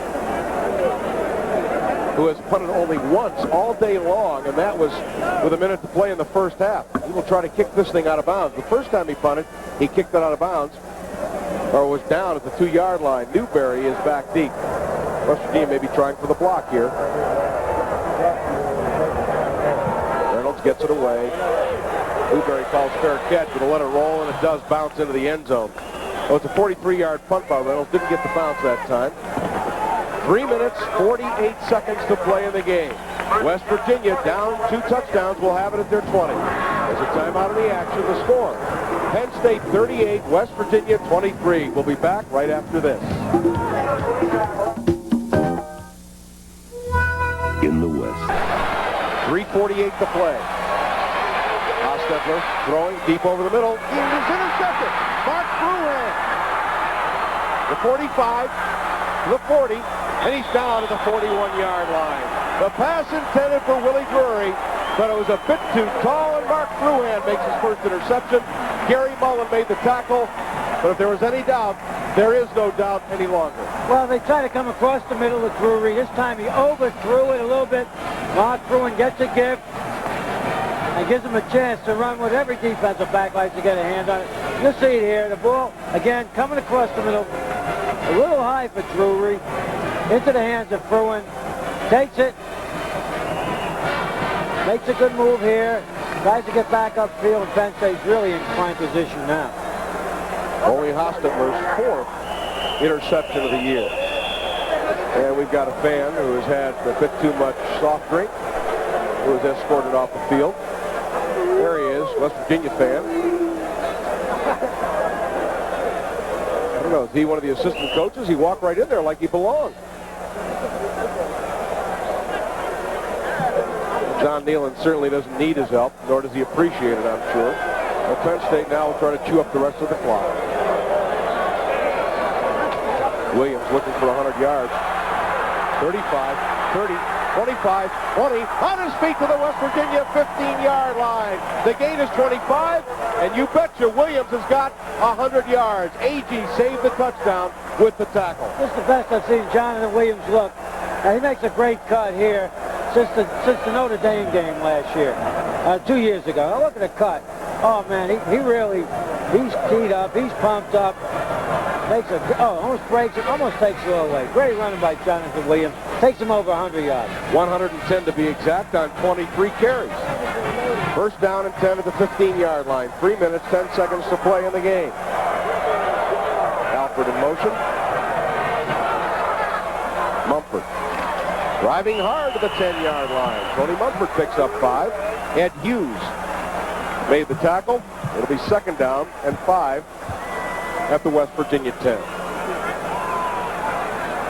who has punted only once all day long, and that was with a minute to play in the first half. He will try to kick this thing out of bounds. The first time he punted, he kicked it out of bounds, or was down at the 2-yard line. Newberry is back deep. West Virginia may be trying for the block here. Reynolds gets it away. Newberry calls fair catch, but will let it roll, and it does bounce into the end zone. Oh, it's a 43-yard punt by Reynolds. Didn't get the bounce that time. 3 minutes, 48 seconds to play in the game. West Virginia down 2 touchdowns. Will have it at their 20. There's a timeout of the action. The score: Penn State 38, West Virginia 23. We'll be back right after this. In the West. 3:48 to play. Hostetler throwing deep over the middle. He was intercepted. Mark Fruhan. The 45, the 40, and he's down to the 41-yard line. The pass intended for Willie Drury, but it was a bit too tall, and Mark Fruhan makes his first interception. Gary Mullen made the tackle, but if there was any doubt, there is no doubt any longer. Well, they try to come across the middle of Drury. This time he overthrew it a little bit. Mark Fruhan gets a gift and gives him a chance to run what every defensive back likes to get a hand on it. You'll see it here. The ball, again, coming across the middle. A little high for Drury. Into the hands of Fruhan. Takes it. Makes a good move here. Tries to get back upfield. And Penn State's really in prime position now. Only Hostetler's 4th interception of the year. And we've got a fan who has had a bit too much soft drink, who was escorted off the field. There he is, West Virginia fan. I don't know, is he one of the assistant coaches? He walked right in there like he belonged. John Nealon certainly doesn't need his help, nor does he appreciate it, I'm sure. But Penn State now will try to chew up the rest of the clock. Williams looking for 100 yards. 35, 30, 25, 20. On his feet to the West Virginia 15-yard line. The gain is 25, and you betcha Williams has got 100 yards. A.G. saved the touchdown with the tackle. This is the best I've seen Jonathan Williams look. Now, he makes a great cut here since the Notre Dame game last year, 2 years ago. Now, look at the cut. Oh, man, he's teed up, he's pumped up. Almost breaks it, almost takes it all away. Great running by Jonathan Williams. Takes him over 100 yards. 110 to be exact on 23 carries. First down and 10 at the 15-yard line. 3 minutes, 10 seconds to play in the game. Alford in motion. Mumford driving hard to the 10-yard line. Tony Mumford picks up 5. Ed Hughes made the tackle. It'll be second down and 5 at the West Virginia 10.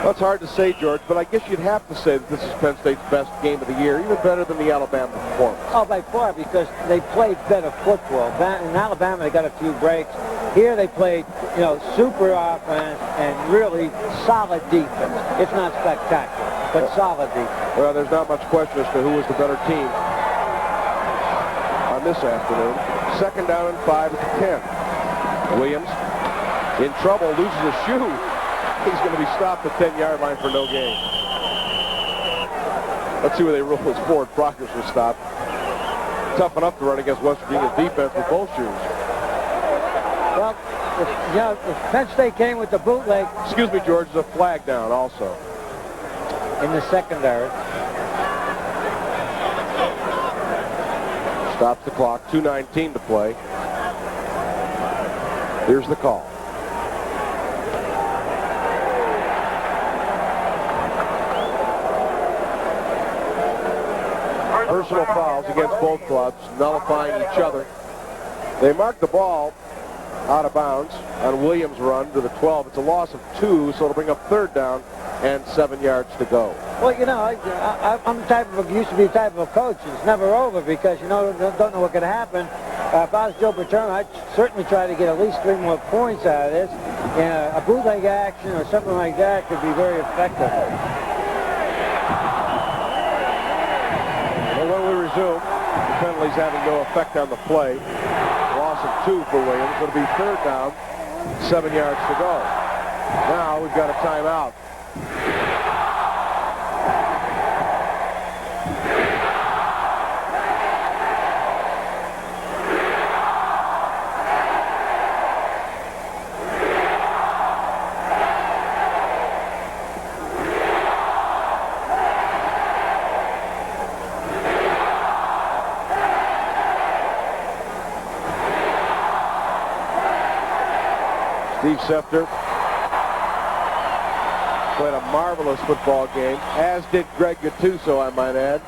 Well, it's hard to say, George, but I guess you'd have to say that this is Penn State's best game of the year, even better than the Alabama performance. Oh, by far, because they played better football. In Alabama, they got a few breaks. Here, they played, super offense and really solid defense. It's not spectacular, but solid defense. Well, there's not much question as to who was the better team on this afternoon. Second down and 5 at the 10. Williams in trouble, loses a shoe. He's going to be stopped at the 10-yard line for no gain. Let's see where they rule as forward progress was stopped. Tough enough to run against West Virginia's defense with both shoes. Well, if Penn State came with the bootleg. Excuse me, George, there's a flag down also. In the secondary. Stops the clock, 2:19 to play. Here's the call. Personal fouls against both clubs, nullifying each other. They mark the ball out of bounds on Williams' run to the 12. It's a loss of 2, so it'll bring up 3rd down and 7 yards to go. Well, you know, I'm the type of, used to be the type of a coach. It's never over because, you know, don't know what could happen. If I was Joe Paterno, I'd certainly try to get at least 3 more points out of this. And a bootleg action or something like that could be very effective. Well, when we resume, the penalties having no effect on the play. Loss of 2 for Williams. It'll be 3rd down, 7 yards to go. Now we've got a timeout. Steve Schefter played a marvelous football game, as did Greg Gattuso, I might add.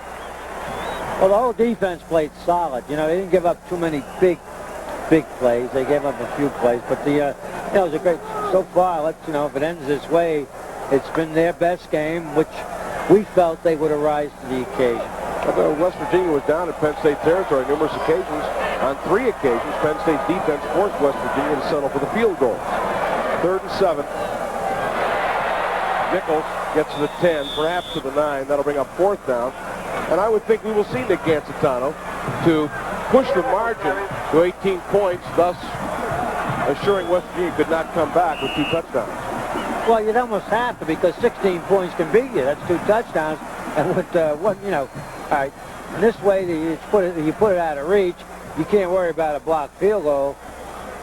Well, the whole defense played solid. You know, they didn't give up too many big plays. They gave up a few plays, but you know, it was a great. So far, let's, you know, if it ends this way, it's been their best game, which we felt they would arise to the occasion. Although West Virginia was down in Penn State territory numerous occasions, on 3 occasions, Penn State defense forced West Virginia to settle for the field goal. 3rd and 7. Nichols gets to the 10, perhaps to the 9. That'll bring up 4th down. And I would think we will see Nick Gancitano to push the margin to 18 points, thus assuring West Virginia could not come back with 2 touchdowns. Well, you'd almost have to, because 16 points can beat you. That's 2 touchdowns. And with one, you know, all right, in this way you put it out of reach. You can't worry about a blocked field goal,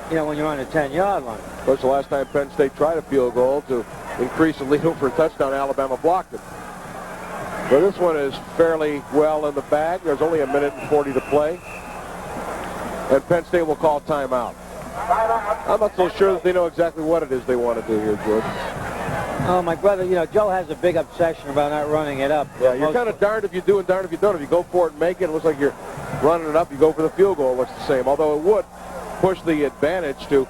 you know, when you're on the 10-yard line. Of course, the last time Penn State tried a field goal to increase the lead for a touchdown, Alabama blocked it. So this one is fairly well in the bag. There's only 1:40 to play. And Penn State will call timeout. I'm not so sure that they know exactly what it is they want to do here, George. Oh, my brother, you know, Joe has a big obsession about not running it up. Yeah, you're kind of darned if you do and darned if you don't. If you go for it and make it, it looks like you're running it up. You go for the field goal, it looks the same. Although it would push the advantage to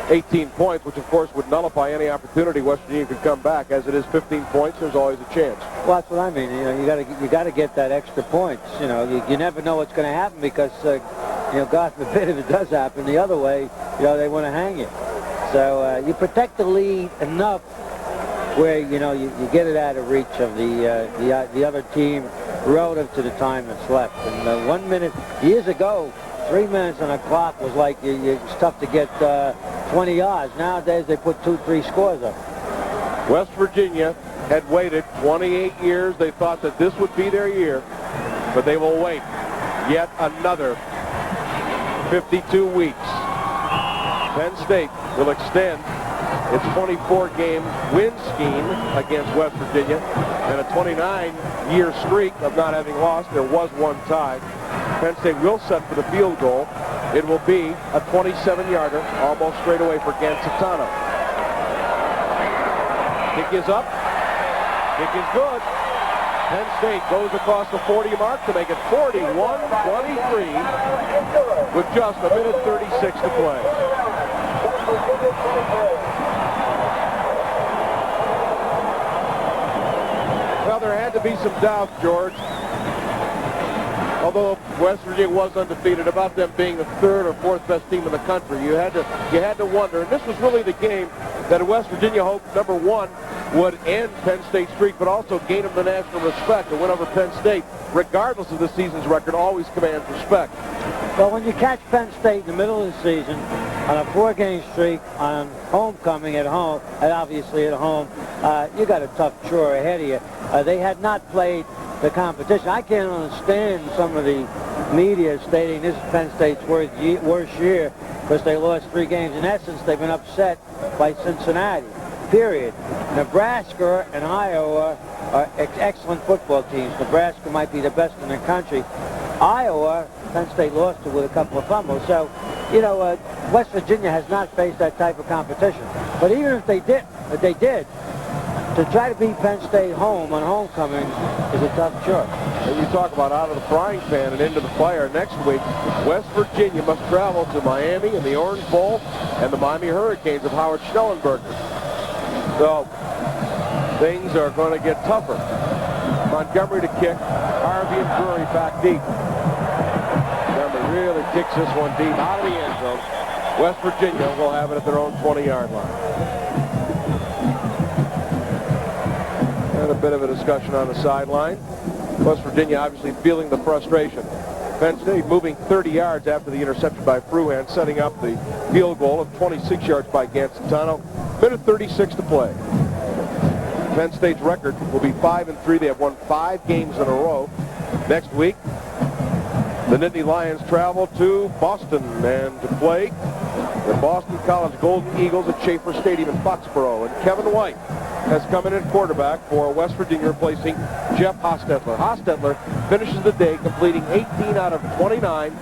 18 points, which, of course, would nullify any opportunity West Virginia could come back. As it is 15 points, there's always a chance. Well, that's what I mean. You know, you got to get that extra points. You know, you never know what's going to happen because, you know, God forbid if it does happen the other way, you know, they want to hang you. So you protect the lead enough where, you know, you get it out of reach of the other team relative to the time that's left. And 1 minute, years ago, 3 minutes on the clock was like it's tough to get 20 yards. Nowadays, they put 2-3 scores up. West Virginia had waited 28 years. They thought that this would be their year, but they will wait yet another 52 weeks. Penn State will extend its 24-game win scheme against West Virginia and a 29-year streak of not having lost. There was one tie. Penn State will set for the field goal. It will be a 27-yarder, almost straight away for Gancitano. Kick is up. Kick is good. Penn State goes across the 40 mark to make it 41-23 with just 1:36 to play. Well, there had to be some doubt, George. Although West Virginia was undefeated, about them being the 3rd or 4th best team in the country, you had to wonder. And this was really the game that West Virginia hoped, number 1, would end Penn State's streak, but also gain them the national respect. A win over Penn State, regardless of the season's record, always commands respect. Well, when you catch Penn State in the middle of the season on a 4-game streak, on homecoming at home, and obviously at home, you got a tough chore ahead of you. They had not played the competition. I can't understand some of the media stating this is Penn State's worst year because they lost 3 games. In essence, they've been upset by Cincinnati, period. Nebraska and Iowa are excellent football teams. Nebraska might be the best in the country. Iowa Penn State lost to with a couple of fumbles. So, you know, West Virginia has not faced that type of competition. But even if they did, to try to beat Penn State home on homecoming is a tough chore. And you talk about out of the frying pan and into the fire. Next week, West Virginia must travel to Miami in the Orange Bowl and the Miami Hurricanes of Howard Schnellenberger. So things are going to get tougher. Montgomery to kick. Harvey and Drury back deep. Montgomery really kicks this one deep out of the end zone. West Virginia will have it at their own 20-yard line. And a bit of a discussion on the sideline. West Virginia obviously feeling the frustration. Penn State moving 30 yards after the interception by Fruhan, setting up the field goal of 26 yards by Gansitano. Minute 36 to play. Penn State's record will be 5-3. They have won 5 games in a row. Next week, the Nittany Lions travel to Boston and to play the Boston College Golden Eagles at Schaefer Stadium in Foxborough. And Kevin White has come in at quarterback for West Virginia, replacing Jeff Hostetler. Hostetler finishes the day completing 18 out of 29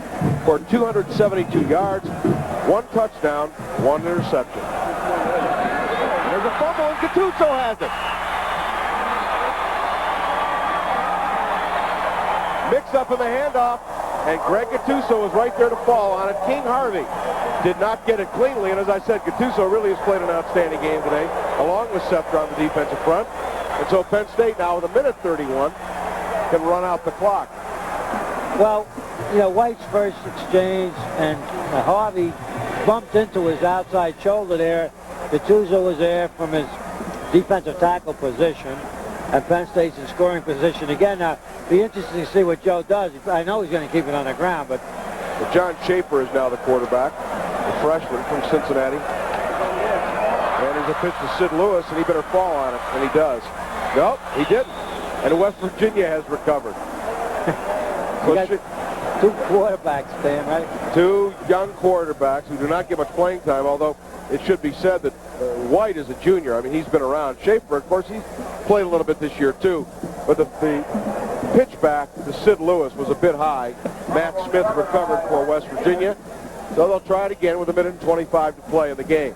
for 272 yards, 1 touchdown, 1 interception. There's a fumble and Gattuso has it. Mix up in the handoff, and Greg Gattuso was right there to fall on it. King Harvey did not get it cleanly, and as I said, Gattuso really has played an outstanding game today, along with Schefter on the defensive front. And so Penn State now with a minute 31 can run out the clock. Well, you know, White's first exchange, and Harvey bumped into his outside shoulder there. Gattuso was there from his defensive tackle position, and Penn State's in scoring position again. Now, be interesting to see what Joe does. I know he's going to keep it on the ground, but John Schaefer is now the quarterback, the freshman from Cincinnati. And he's a pitch to Sid Lewis, and he better fall on it, and he does. Nope, he didn't. And West Virginia has recovered. You got 2 quarterbacks, Stan, right? 2 young quarterbacks who do not get much playing time, although it should be said that White is a junior. I mean, he's been around. Schaefer, of course, he's played a little bit this year, too. But the pitch back to Sid Lewis was a bit high. Matt Smith recovered for West Virginia. So they'll try it again with a minute and 25 to play in the game.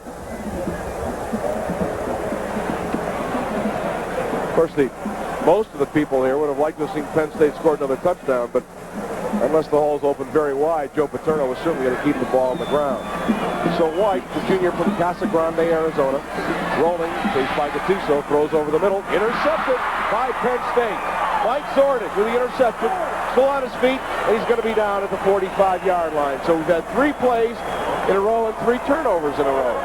Of course, most of the people here would have liked to have seen Penn State score another touchdown, but unless the hole's open very wide, Joe Paterno was certainly going to keep the ball on the ground. So White, the junior from Casa Grande, Arizona, rolling, chased by Gattuso, throws over the middle, intercepted by Penn State. White sorted with the interception, still on his feet, and he's going to be down at the 45-yard line. So we've had 3 plays in a row and 3 turnovers in a row.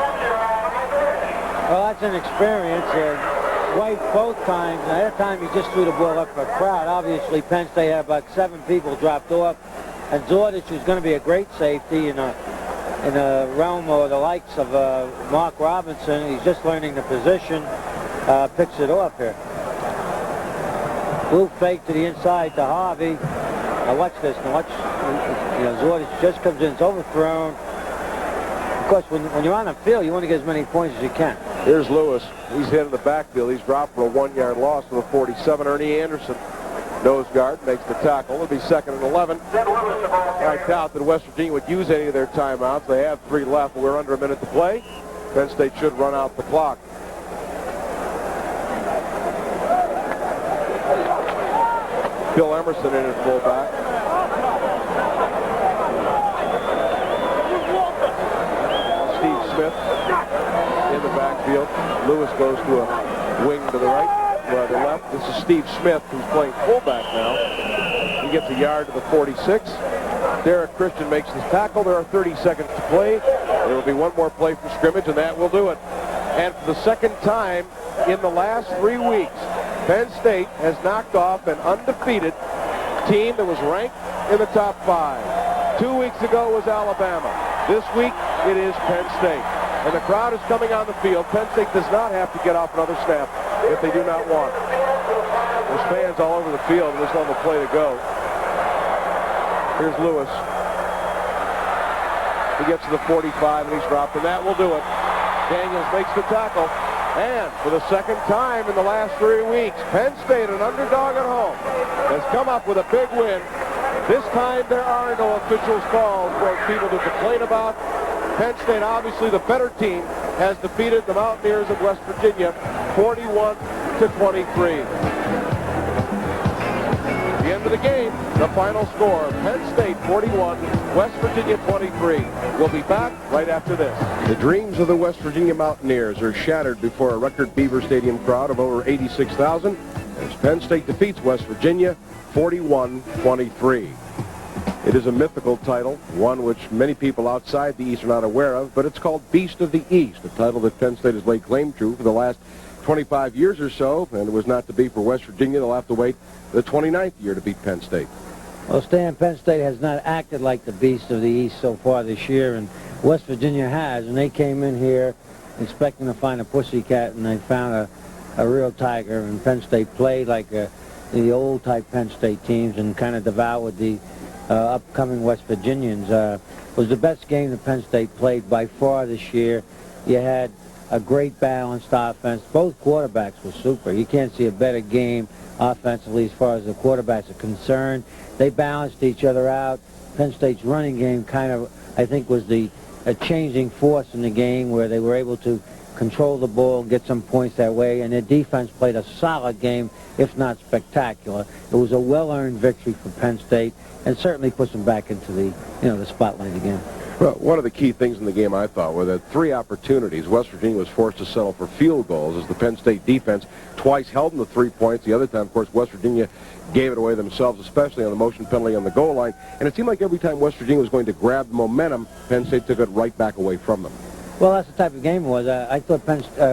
Well, that's an experience. White both times. Now, that time he just threw the ball up for a crowd. Obviously, Penn State had about 7 people dropped off. And Zordich, who's going to be a great safety in a realm or the likes of Mark Robinson, he's just learning the position, picks it off here. Blue fake to the inside to Harvey. Now watch this. Now watch. You know, Zordich just comes in. It's overthrown. Of course, when you're on the field, you want to get as many points as you can. Here's Lewis. He's hit in the backfield. He's dropped for a 1-yard loss to the 47. Ernie Anderson, nose guard, makes the tackle. It'll be 2nd and 11. I doubt that West Virginia would use any of their timeouts. They have 3 left. We're under a minute to play. Penn State should run out the clock. Bill Emerson in at fullback. Steve Smith in the backfield. Lewis goes to a wing to the right, or the left. This is Steve Smith, who's playing fullback now. He gets a yard to the 46. Derek Christian makes his tackle. There are 30 seconds to play. There will be 1 more play for scrimmage, and that will do it. And for the 2nd time in the last 3 weeks, Penn State has knocked off an undefeated team that was ranked in the top 5. 2 weeks ago was Alabama. This week it is Penn State. And the crowd is coming on the field. Penn State does not have to get off another snap if they do not want. There's fans all over the field, and there's no play to go. Here's Lewis. He gets to the 45, and he's dropped, and that will do it. Daniels makes the tackle. And for the 2nd time in the last 3 weeks, Penn State, an underdog at home, has come up with a big win This time there are no officials called for people to complain about. Penn State, obviously the better team, has defeated the Mountaineers of West Virginia 41-23. The end of the game, the final score, Penn State 41, West Virginia 23. We'll be back right after this. The dreams of the West Virginia Mountaineers are shattered before a record Beaver Stadium crowd of over 86,000 as Penn State defeats West Virginia 41-23. It is a mythical title, one which many people outside the East are not aware of, but it's called Beast of the East, a title that Penn State has laid claim to for the last 25 years or so, and it was not to be for West Virginia. They'll have to wait the 29th year to beat Penn State. Well, Stan, Penn State has not acted like the Beast of the East so far this year, and West Virginia has, and they came in here expecting to find a pussycat, and they found a real tiger, and Penn State played like the old-type Penn State teams and kind of devoured the upcoming West Virginians. It was the best game that Penn State played by far this year. You had a great balanced offense. Both quarterbacks were super. You can't see a better game offensively as far as the quarterbacks are concerned. They balanced each other out. Penn State's running game kind of, I think, was a changing force in the game where they were able to control the ball and get some points that way, and their defense played a solid game, if not spectacular. It was a well-earned victory for Penn State and certainly puts them back into the spotlight again. Well, one of the key things in the game, I thought, were that 3 opportunities. West Virginia was forced to settle for field goals as the Penn State defense twice held them to 3 points. The other time, of course, West Virginia gave it away themselves, especially on the motion penalty on the goal line. And it seemed like every time West Virginia was going to grab the momentum, Penn State took it right back away from them. Well, that's the type of game it was. I thought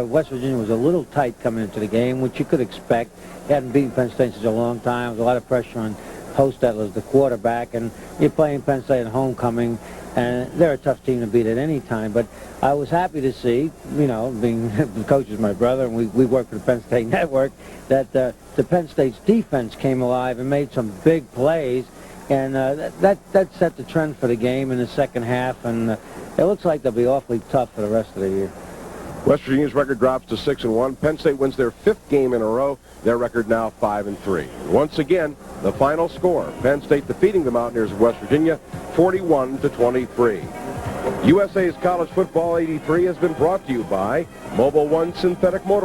West Virginia was a little tight coming into the game, which you could expect. They hadn't beaten Penn State since a long time. There was a lot of pressure on Hostetler as the quarterback, and you're playing Penn State at homecoming, and they're a tough team to beat at any time. But I was happy to see, being the coach is my brother, and we work for the Penn State Network, that the Penn State's defense came alive and made some big plays, and that set the trend for the game in the second half, and it looks like they'll be awfully tough for the rest of the year. West Virginia's record drops to 6-1. Penn State wins their 5th game in a row. Their record now 5-3. Once again, the final score: Penn State defeating the Mountaineers of West Virginia 41-23. USA's College Football 83 has been brought to you by Mobile One Synthetic Motor.